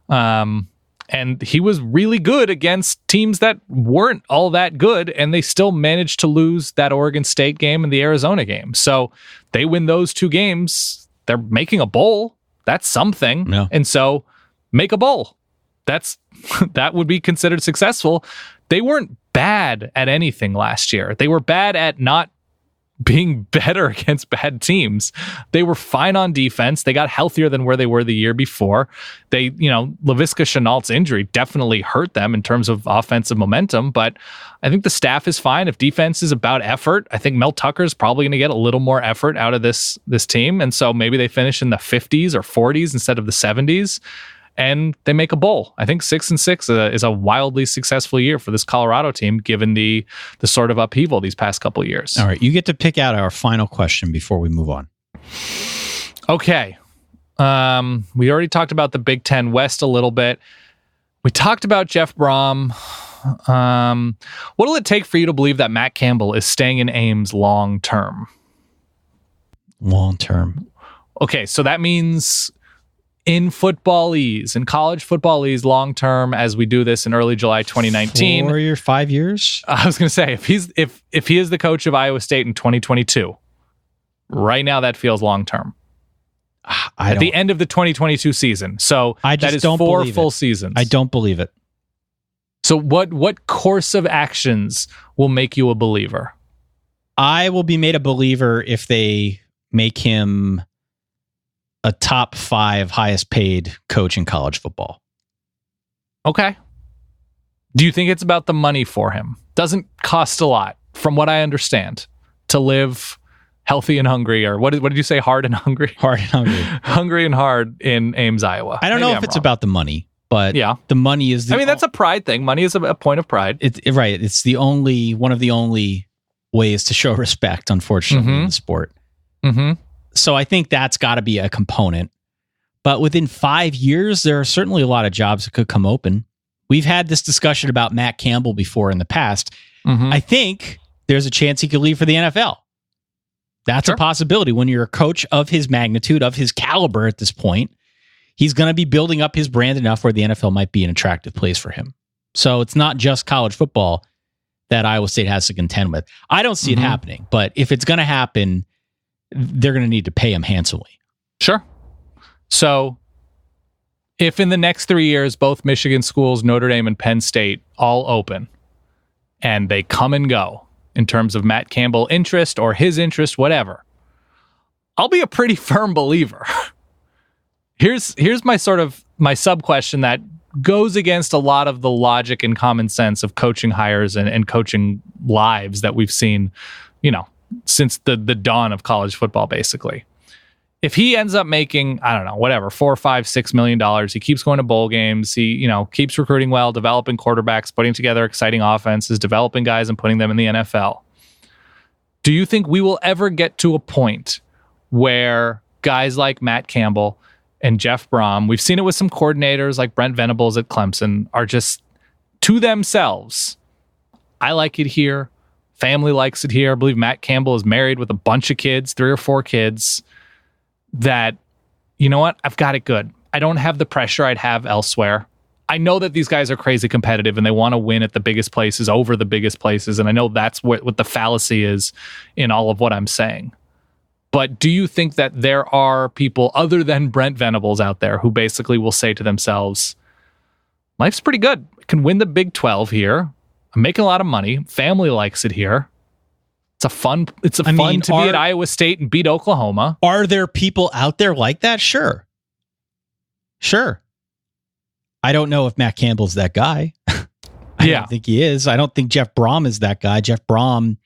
And he was really good against teams that weren't all that good. And they still managed to lose that Oregon State game and the Arizona game. So they win those 2 games. They're making a bowl. That's something. Yeah. And so make a bowl. That would be considered successful. They weren't bad at anything last year. They were bad at not being better against bad teams. They were fine on defense. They got healthier than where they were the year before. Laviska Shenault's injury definitely hurt them in terms of offensive momentum, but I think the staff is fine. If defense is about effort, I think Mel Tucker's probably going to get a little more effort out of this team, and so maybe they finish in the 50s or 40s instead of the 70s. And they make a bowl. I think 6-6 is a wildly successful year for this Colorado team, given the sort of upheaval these past couple of years. All right, you get to pick out our final question before we move on. Okay. We already talked about the Big Ten West a little bit. We talked about Jeff Brom. What will it take for you to believe that Matt Campbell is staying in Ames long term? Long term. Okay, so that means in footballese, in college footballese, long term, as we do this in early July 2019. 4 years, 5 years? I was going to say, if he is the coach of Iowa State in 2022, right now that feels long term. At the end of the 2022 season. So that is 4 full seasons. I don't believe it. So what course of actions will make you a believer? I will be made a believer if they make him a top 5 highest paid coach in college football. Okay. Do you think it's about the money for him? Doesn't cost a lot, from what I understand, to live healthy and hungry, or what did you say? Hard and hungry? Hard and hungry. Hungry and hard in Ames, Iowa. I don't know if it's about the money, but yeah, the money is that's a pride thing. Money is a point of pride. Right. It's one of the only ways to show respect, unfortunately, in the sport. Mm-hmm. So I think that's got to be a component. But within 5 years, there are certainly a lot of jobs that could come open. We've had this discussion about Matt Campbell before in the past. Mm-hmm. I think there's a chance he could leave for the NFL. That's a possibility. When you're a coach of his magnitude, of his caliber at this point, he's going to be building up his brand enough where the NFL might be an attractive place for him. So it's not just college football that Iowa State has to contend with. I don't see it happening, but if it's going to happen, they're going to need to pay him handsomely. Sure. So if in the next 3 years, both Michigan schools, Notre Dame and Penn State, all open, and they come and go in terms of Matt Campbell interest or his interest, whatever, I'll be a pretty firm believer. Here's my sub question that goes against a lot of the logic and common sense of coaching hires and coaching lives that we've seen, since the dawn of college football, basically. if he ends up making, I don't know, whatever, $4, $5, $6 million, he keeps going to bowl games, he, keeps recruiting well, developing quarterbacks, putting together exciting offenses, developing guys and putting them in the NFL. Do you think we will ever get to a point where guys like Matt Campbell and Jeff Brom, we've seen it with some coordinators like Brent Venables at Clemson, are just to themselves, I like it here, family likes it here, I believe Matt Campbell is married with a bunch of kids, 3 or 4 kids, that, you know what, I've got it good. I don't have the pressure I'd have elsewhere. I know that these guys are crazy competitive and they want to win at the biggest places over the biggest places. And I know that's what the fallacy is in all of what I'm saying. But do you think that there are people other than Brent Venables out there who basically will say to themselves, life's pretty good. I can win the Big 12 here. I'm making a lot of money. Family likes it here. It's fun to be at Iowa State and beat Oklahoma. Are there people out there like that? Sure. I don't know if Matt Campbell's that guy. I don't think he is. I don't think Jeff Brom is that guy. Jeff Brom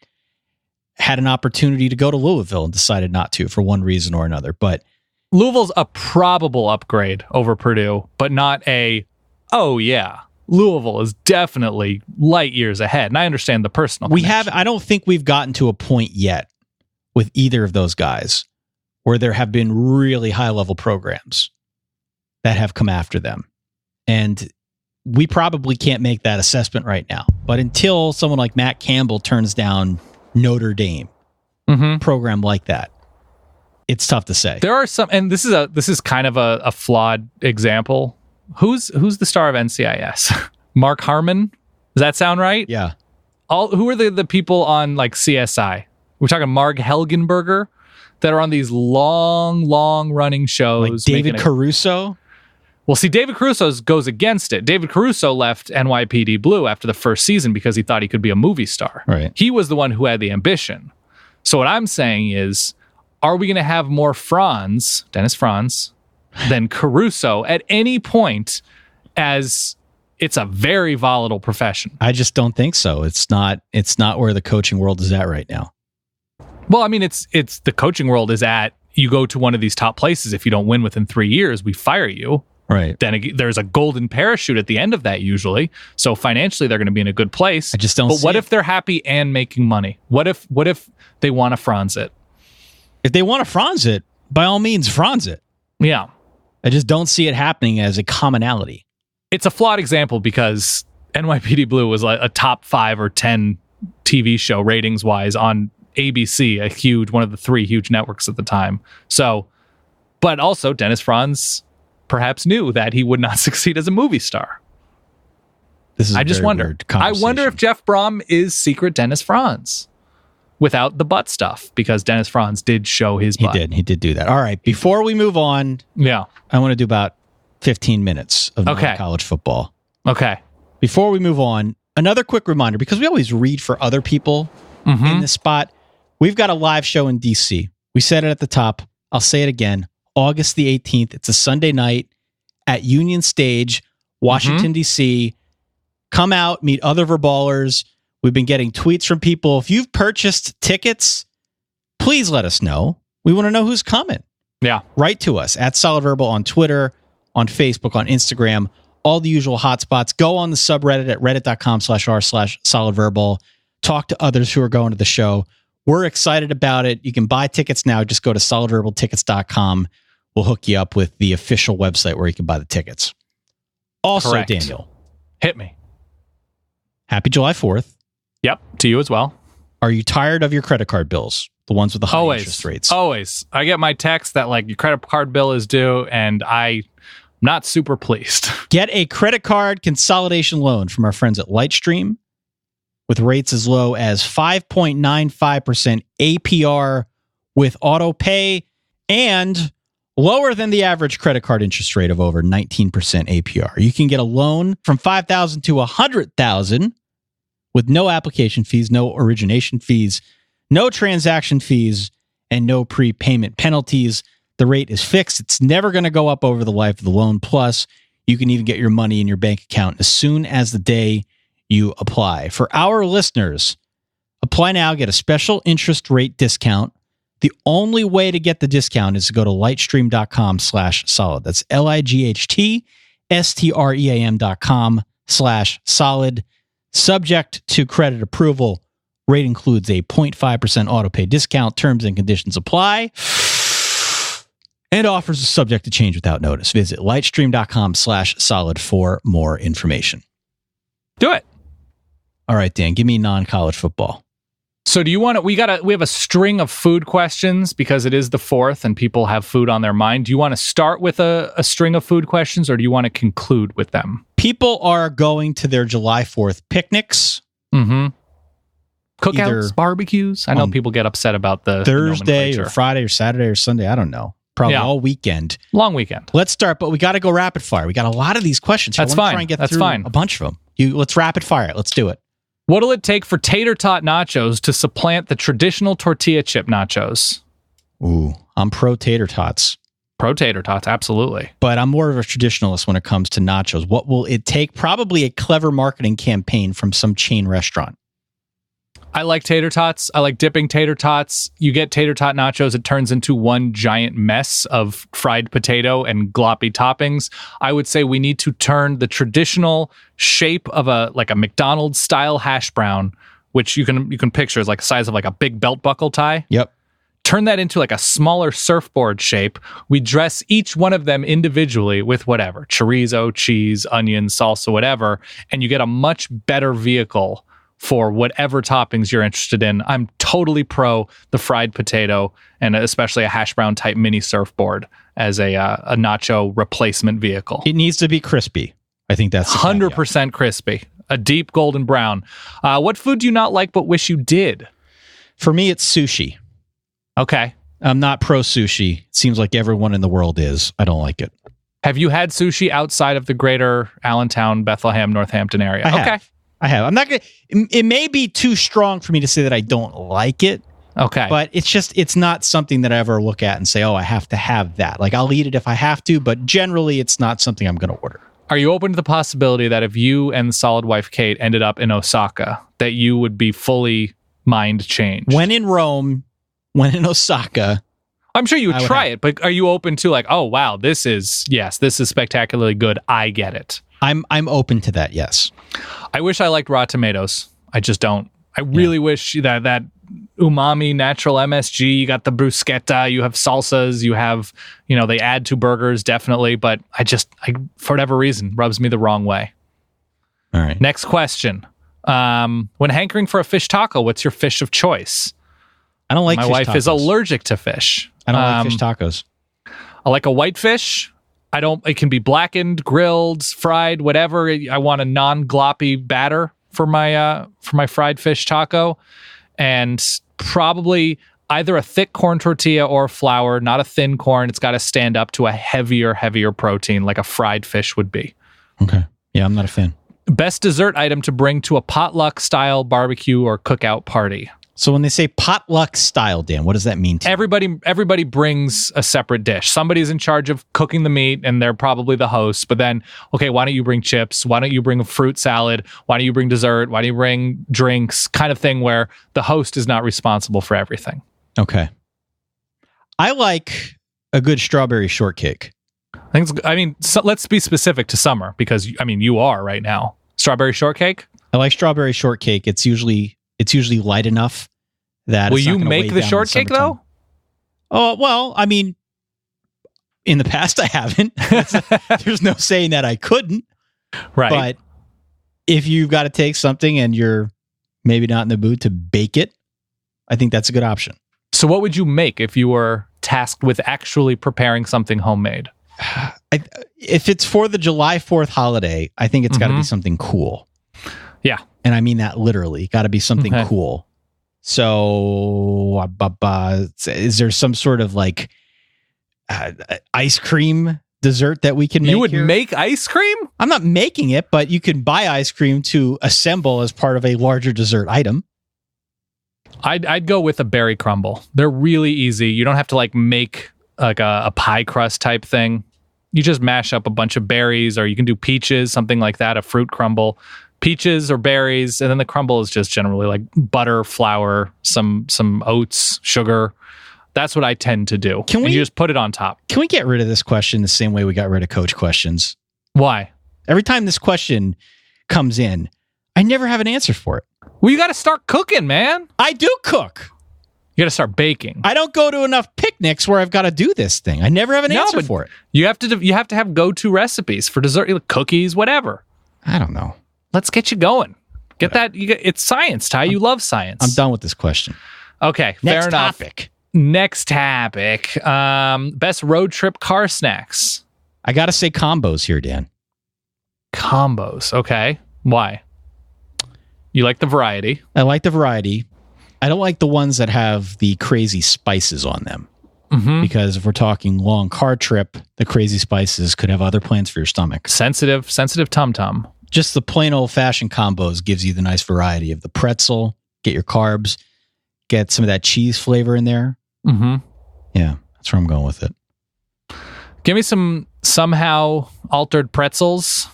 had an opportunity to go to Louisville and decided not to for one reason or another. But Louisville's a probable upgrade over Purdue, but not Louisville is definitely light years ahead. And I understand the personal connection. I don't think we've gotten to a point yet with either of those guys where there have been really high level programs that have come after them. And we probably can't make that assessment right now. But until someone like Matt Campbell turns down Notre Dame, program like that, it's tough to say. There are some, and this is kind of a flawed example. Who's the star of NCIS? Mark Harmon? Does that sound right? Yeah. Who are the people on like CSI? We're talking Marg Helgenberger that are on these long running shows. Like David Caruso? Well, see, David Caruso goes against it. David Caruso left NYPD Blue after the first season because he thought he could be a movie star. Right. He was the one who had the ambition. So what I'm saying is, are we going to have more Dennis Franz, than Caruso at any point, as it's a very volatile profession? I just don't think so. It's not where the coaching world is at right now. Well, I mean, it's the coaching world is at, you go to one of these top places. If you don't win within 3 years, we fire you. Right. Then there's a golden parachute at the end of that usually. So financially, they're going to be in a good place. I just don't. But what if they're happy and making money? What if they want to Franz it? If they want to Franz it, by all means, Franz it. Yeah. I just don't see it happening as a commonality. It's a flawed example because NYPD Blue was like a top 5 or 10 TV show ratings wise on ABC, one of the 3 huge networks at the time. So, but also Dennis Franz perhaps knew that he would not succeed as a movie star. This is I just wonder. I wonder if Jeff Brom is secret Dennis Franz without the butt stuff, because Dennis Franz did show his butt. He did do that. All right. Before we move on, I want to do about 15 minutes of college football. Okay. Before we move on, another quick reminder, because we always read for other people in this spot. We've got a live show in DC. We said it at the top. I'll say it again. August the 18th. It's a Sunday night at Union Stage, Washington, D.C. Come out, meet other Verballers. We've been getting tweets from people. If you've purchased tickets, please let us know. We want to know who's coming. Yeah. Write to us at Solid Verbal on Twitter, on Facebook, on Instagram, all the usual hotspots. Go on the subreddit at reddit.com/r/solidverbal. Talk to others who are going to the show. We're excited about it. You can buy tickets now. Just go to solidverbaltickets.com. We'll hook you up with the official website where you can buy the tickets. Also, correct. Daniel. Hit me. Happy July 4th. Yep. To you as well. Are you tired of your credit card bills? The ones with the high interest rates? Always. I get my text that like your credit card bill is due, and I'm not super pleased. Get a credit card consolidation loan from our friends at Lightstream with rates as low as 5.95% APR with auto pay and lower than the average credit card interest rate of over 19% APR. You can get a loan from $5,000 to $100,000 with no application fees, no origination fees, no transaction fees, and no prepayment penalties. The rate is fixed. It's never going to go up over the life of the loan. Plus, you can even get your money in your bank account as soon as the day you apply. For our listeners, apply now, get a special interest rate discount. The only way to get the discount is to go to lightstream.com/solid. That's lightstream.com/solid. Subject to credit approval. Rate includes a 0.5% autopay discount. Terms and conditions apply. And offers are subject to change without notice. Visit lightstream.com/solid for more information. Do it. All right, Dan, give me non-college football. So do you want to, we have a string of food questions because it is the 4th and people have food on their mind. Do you want to start with a string of food questions, or do you want to conclude with them? People are going to their July 4th picnics. Mm-hmm. Cookouts, barbecues. I know people get upset about the Thursday or Friday or Saturday or Sunday. I don't know. Probably all weekend. Long weekend. Let's start, but we got to go rapid fire. We got a lot of these questions. That's fine. Try and get That's through fine. A bunch of them. Let's rapid fire it. Let's do it. What'll it take for tater tot nachos to supplant the traditional tortilla chip nachos? Ooh, I'm pro tater tots. Pro tater tots, absolutely. But I'm more of a traditionalist when it comes to nachos. What will it take? Probably a clever marketing campaign from some chain restaurant. I like tater tots. I like dipping tater tots. You get tater tot nachos, it turns into one giant mess of fried potato and gloppy toppings. I would say we need to turn the traditional shape of a McDonald's style hash brown, which you can picture as like the size of like a big belt buckle tie. Yep. Turn that into like a smaller surfboard shape. We dress each one of them individually with whatever, chorizo, cheese, onion, salsa, whatever, and you get a much better vehicle for whatever toppings you're interested in. I'm totally pro the fried potato and especially a hash brown type mini surfboard as a nacho replacement vehicle. It needs to be crispy. I think that's 100% crispy. A deep golden brown. What food do you not like but wish you did? For me, it's sushi. Okay. I'm not pro sushi. It seems like everyone in the world is. I don't like it. Have you had sushi outside of the greater Allentown, Bethlehem, Northampton area? I have. I'm not going to... It may be too strong for me to say that I don't like it. Okay. But it's not something that I ever look at and say, oh, I have to have that. Like, I'll eat it if I have to, but generally it's not something I'm going to order. Are you open to the possibility that if you and the solid wife Kate ended up in Osaka, that you would be fully mind changed? When in Rome, when in Osaka... I'm sure you would try it, but are you open to like, oh, wow, this is spectacularly good. I get it. I'm open to that, yes. I wish I liked raw tomatoes. I just don't. I really wish that umami natural MSG, you got the bruschetta, you have salsas, you have, they add to burgers, definitely, but I for whatever reason, rubs me the wrong way. All right. Next question. When hankering for a fish taco, what's your fish of choice? I don't like My fish wife tacos. is allergic to fish. I don't like fish tacos. I like a whitefish. It can be blackened, grilled, fried, whatever. I want a non-gloppy batter for my fried fish taco. And probably either a thick corn tortilla or flour, not a thin corn. It's got to stand up to a heavier protein like a fried fish would be. Okay. Yeah, I'm not a fan. Best dessert item to bring to a potluck style barbecue or cookout party. So when they say potluck style, Dan, what does that mean to you? Everybody brings a separate dish. Somebody's in charge of cooking the meat, and they're probably the host. But then, okay, why don't you bring chips? Why don't you bring a fruit salad? Why don't you bring dessert? Why do you bring drinks? Kind of thing where the host is not responsible for everything. Okay. I like a good strawberry shortcake. So let's be specific to summer because, you are right now. Strawberry shortcake? I like strawberry shortcake. It's usually light enough that will it's not you gonna make weigh the down shortcake in the summertime. though? Oh, well, in the past I haven't. There's no saying that I couldn't. Right. But if you've got to take something and you're maybe not in the mood to bake it, I think that's a good option. So what would you make if you were tasked with actually preparing something homemade? If it's for the July 4th holiday, I think it's got to be something cool. Yeah. And I mean that literally. Got to be something cool. So, is there some sort of like ice cream dessert that we can make? You would here? make ice cream? I'm not making it, but you can buy ice cream to assemble as part of a larger dessert item. I'd go with a berry crumble. They're really easy. You don't have to make like a pie crust type thing. You just mash up a bunch of berries, or you can do peaches, something like that, a fruit crumble. Peaches or berries, and then the crumble is just generally like butter, flour, some oats, sugar, That's what I tend to do. Can we you just put it on top? Can we get rid of this question the same way we got rid of coach questions? Why? Every time this question comes in, I never have an answer for it. Well, you got to start cooking, man. I do cook. You got to start baking. I don't go to enough picnics where I've got to do this thing. I never have an answer for it. You have to have go-to recipes for dessert, cookies, whatever. I don't know. Let's get you going. Get that. It's science, Ty. You love science. I'm done with this question. Okay, fair enough. Next topic. Best road trip car snacks. I got to say combos here, Dan. Combos. Okay. Why? You like the variety. I like the variety. I don't like the ones that have the crazy spices on them. Because if we're talking long car trip, the crazy spices could have other plans for your stomach. Sensitive tum-tum. Just the plain old-fashioned combos gives you the nice variety of the pretzel, get your carbs, get some of that cheese flavor in there. Yeah, that's where I'm going with it. Give me some somehow altered pretzels.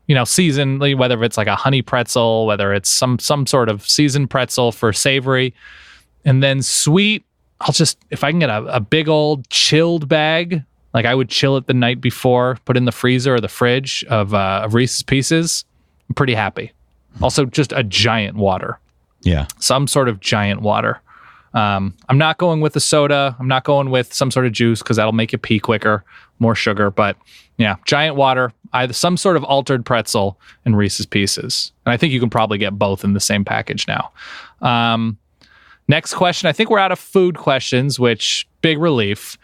Seasonally, whether it's like a honey pretzel, whether it's some sort of seasoned pretzel for savory. And then sweet, if I can get a big old chilled bag, like I would chill it the night before, put in the freezer or the fridge of Reese's Pieces, I'm pretty happy. Also, just a giant water. Yeah. Some sort of giant water. I'm not going with a soda. I'm not going with some sort of juice because that'll make you pee quicker, more sugar. But yeah, giant water, either some sort of altered pretzel and Reese's Pieces. And I think you can probably get both in the same package now. Next question. I think we're out of food questions, which big relief.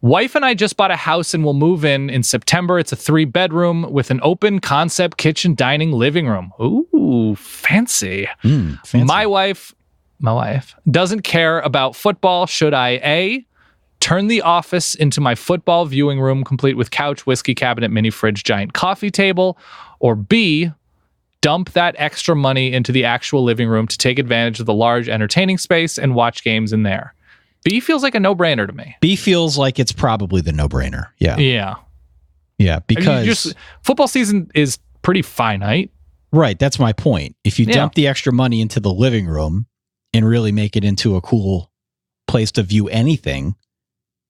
Wife and I just bought a house and will move in September. It's a 3-bedroom with an open concept kitchen, dining, living room. Ooh, fancy. Fancy. My wife doesn't care about football. Should I A, turn the office into my football viewing room, complete with couch, whiskey cabinet, mini fridge, giant coffee table, or B, dump that extra money into the actual living room to take advantage of the large entertaining space and watch games in there? B feels like a no-brainer to me. B feels like it's probably the no-brainer. Yeah, because football season is pretty finite. Right, that's my point. If you dump the extra money into the living room and really make it into a cool place to view anything,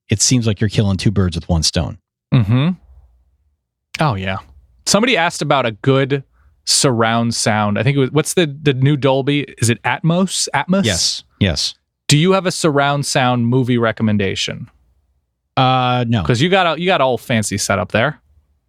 it seems like you're killing two birds with one stone. Oh, yeah. Somebody asked about a good surround sound. I think it was, what's the new Dolby? Is it Atmos? Yes. Do you have a surround sound movie recommendation? No. Because you got all fancy setup there.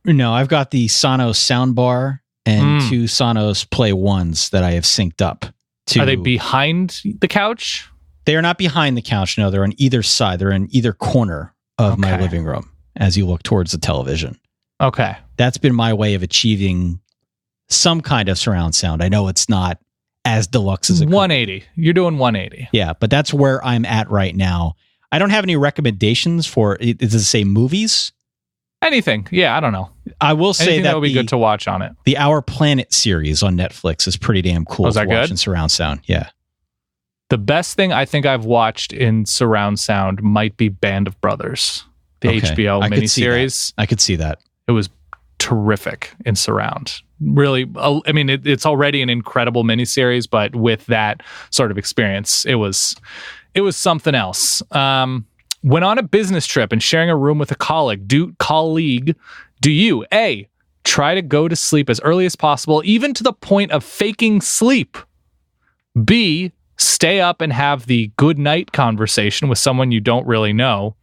No, I've got the Sonos soundbar and two Sonos Play 1s that I have synced up to. Are they behind the couch? They are not behind the couch. No, they're on either side. They're in either corner of my living room as you look towards the television. Okay. That's been my way of achieving some kind of surround sound. I know it's not as deluxe as it 180. You're doing 180. Yeah, but that's where I'm at right now. I don't have any recommendations for, does it say movies? Anything. Yeah, I don't know. I will say that would be good to watch on it. The Our Planet series on Netflix is pretty damn cool to watch in surround sound. Yeah. The best thing I think I've watched in surround sound might be Band of Brothers, the HBO miniseries. I could see that. It was terrific in surround. Really, I mean, it's already an incredible miniseries, but with that sort of experience, it was something else. When on a business trip and sharing a room with a colleague, do you A, try to go to sleep as early as possible, even to the point of faking sleep? B, stay up and have the good night conversation with someone you don't really know.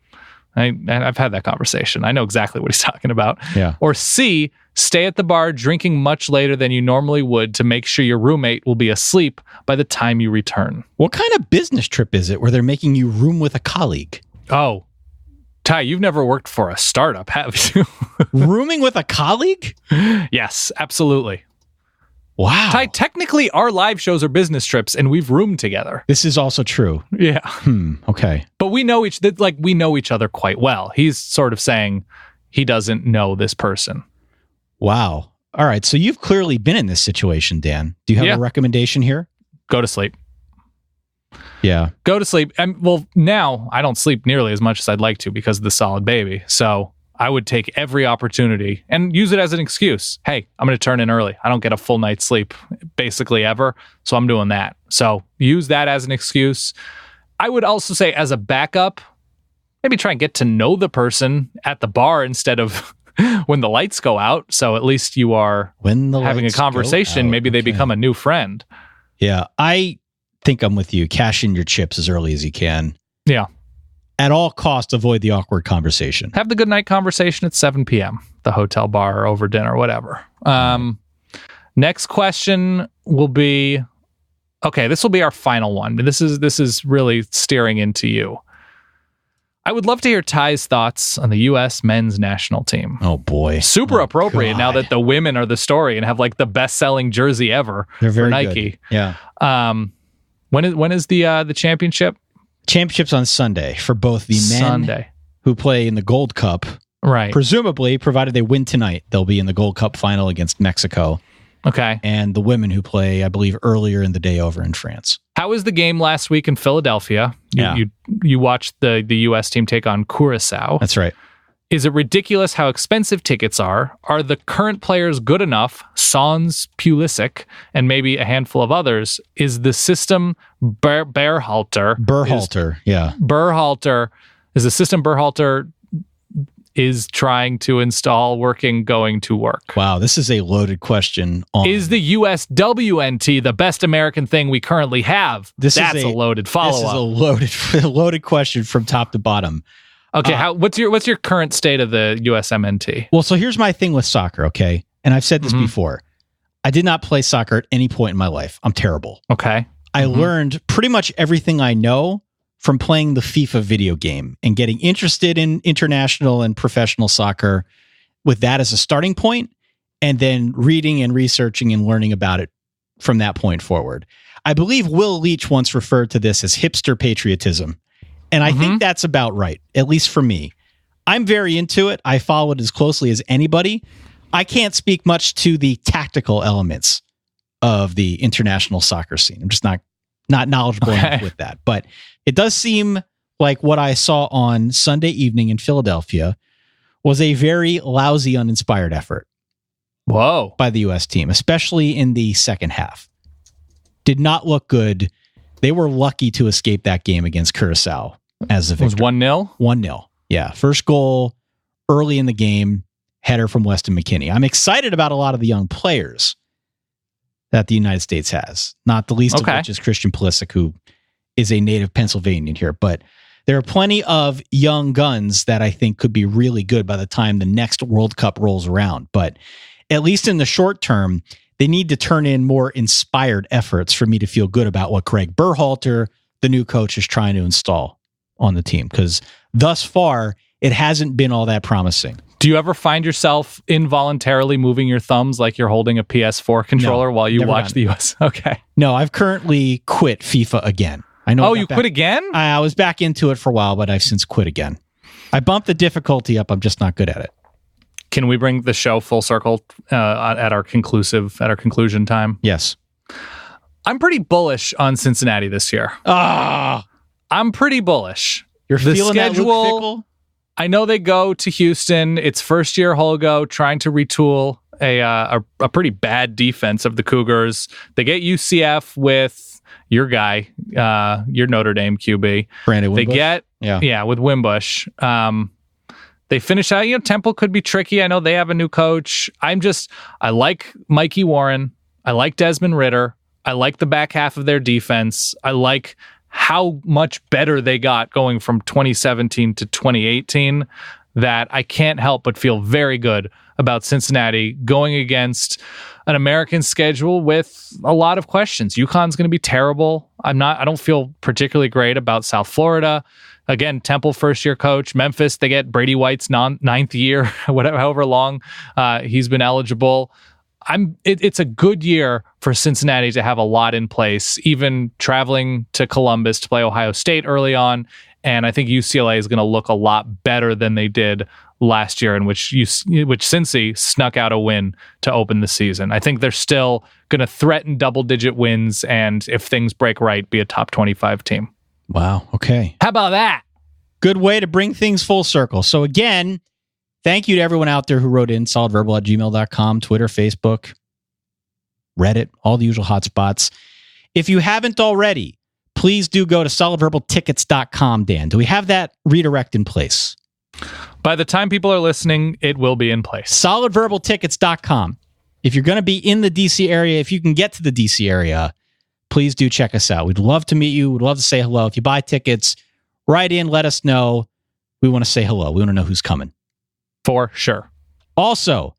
I've had that conversation. I know exactly what he's talking about. Yeah. Or C, stay at the bar drinking much later than you normally would to make sure your roommate will be asleep by the time you return. What kind of business trip is it where they're making you room with a colleague? Oh, Ty, you've never worked for a startup, have you? Rooming with a colleague? Yes, absolutely. Wow. Ty, technically our live shows are business trips and we've roomed together. This is also true. Yeah. Okay. But we know each other quite well. He's sort of saying he doesn't know this person. Wow. All right. So you've clearly been in this situation, Dan. Do you have a recommendation here? Go to sleep. Yeah. Go to sleep. Well, now I don't sleep nearly as much as I'd like to because of the solid baby. So I would take every opportunity and use it as an excuse. Hey, I'm going to turn in early. I don't get a full night's sleep basically ever. So I'm doing that. So use that as an excuse. I would also say as a backup, maybe try and get to know the person at the bar instead of when the lights go out. So at least you are having a conversation. Maybe they become a new friend. Yeah, I think I'm with you. Cash in your chips as early as you can. Yeah. At all costs, avoid the awkward conversation. Have the good night conversation at 7 p.m., the hotel bar or over dinner, whatever. Next question will be, okay, this will be our final one. This is really steering into you. I would love to hear Ty's thoughts on the U.S. men's national team. Oh, boy. Super appropriate now that the women are the story and have like the best-selling jersey ever. They're very for Nike. Good. Yeah. When is the championship? Championship's on Sunday for both the men who play in the Gold Cup. Right. Presumably, provided they win tonight, they'll be in the Gold Cup final against Mexico. Okay. And the women who play, I believe, earlier in the day over in France. How was the game last week in Philadelphia? Yeah. You watched the U.S. team take on Curaçao. That's right. Is it ridiculous how expensive tickets are? Are the current players good enough? Sans Pulisic and maybe a handful of others. Is the system Berhalter? Is the system Berhalter is trying to install going to work? Wow, this is a loaded question. Is the USWNT the best American thing we currently have? That's a loaded follow-up. This is a loaded question from top to bottom. Okay, what's your current state of the USMNT? Well, so here's my thing with soccer, okay? And I've said this before. I did not play soccer at any point in my life. I'm terrible. Okay. I learned pretty much everything I know from playing the FIFA video game and getting interested in international and professional soccer with that as a starting point, and then reading and researching and learning about it from that point forward. I believe Will Leach once referred to this as hipster patriotism. And I think that's about right, at least for me. I'm very into it. I follow it as closely as anybody. I can't speak much to the tactical elements of the international soccer scene. I'm just not knowledgeable enough with that. But it does seem like what I saw on Sunday evening in Philadelphia was a very lousy, uninspired effort. Whoa. By the U.S. team, especially in the second half. Did not look good. They were lucky to escape that game against Curaçao as the victor. It was 1-0? 1-0. Yeah. First goal early in the game, header from Weston McKennie. I'm excited about a lot of the young players that the United States has, not the least of which is Christian Pulisic, who is a native Pennsylvanian here. But there are plenty of young guns that I think could be really good by the time the next World Cup rolls around. But at least in the short term, they need to turn in more inspired efforts for me to feel good about what Greg Berhalter, the new coach, is trying to install on the team. Because thus far, it hasn't been all that promising. Do you ever find yourself involuntarily moving your thumbs like you're holding a PS4 controller while you watch the US? Okay. No, I've currently quit FIFA again. I know. Oh, you quit again? I was back into it for a while, but I've since quit again. I bumped the difficulty up. I'm just not good at it. Can we bring the show full circle at our conclusion time? Yes. I'm pretty bullish on Cincinnati this year. I'm pretty bullish. You're feeling that Luke Fickell? I know they go to Houston. It's first year Holgo trying to retool a pretty bad defense of the Cougars. They get UCF with your guy, your Notre Dame QB. Brandon Wimbush. They get with Wimbush. They finish out, Temple could be tricky. I know they have a new coach. I like Mikey Warren. I like Desmond Ridder. I like the back half of their defense. I like how much better they got going from 2017 to 2018 that I can't help but feel very good about Cincinnati going against an American schedule with a lot of questions. UConn's going to be terrible. I don't feel particularly great about South Florida. Again, Temple first-year coach. Memphis, they get Brady White's ninth year, however long he's been eligible. It's a good year for Cincinnati to have a lot in place, even traveling to Columbus to play Ohio State early on. And I think UCLA is going to look a lot better than they did last year, in which Cincy snuck out a win to open the season. I think they're still going to threaten double-digit wins, and if things break right, be a top 25 team. Wow. Okay. How about that? Good way to bring things full circle. So again, thank you to everyone out there who wrote in, solidverbal@gmail.com, Twitter, Facebook, Reddit, all the usual hotspots. If you haven't already, please please do go to solidverbaltickets.com, Dan. Do we have that redirect in place? By the time people are listening, it will be in place. Solidverbaltickets.com. If you're going to be in the DC area, if you can get to the DC area, please do check us out. We'd love to meet you. We'd love to say hello. If you buy tickets, write in, let us know. We want to say hello. We want to know who's coming. For sure. Also,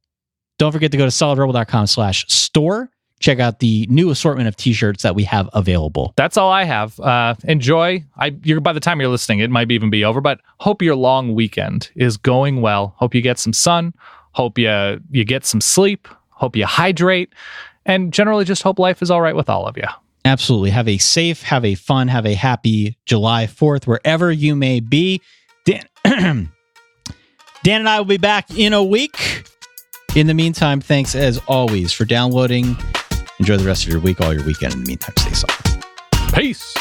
don't forget to go to solidverbal.com/store. Check out the new assortment of t-shirts that we have available. That's all I have. Enjoy. By the time you're listening, it might even be over, but hope your long weekend is going well. Hope you get some sun. Hope you get some sleep. Hope you hydrate. And generally just hope life is all right with all of you. Absolutely. Have a safe, have a fun, have a happy July 4th, wherever you may be. Dan and I will be back in a week. In the meantime, thanks as always for downloading. Enjoy the rest of your week, all your weekend. In the meantime, stay solid. Peace.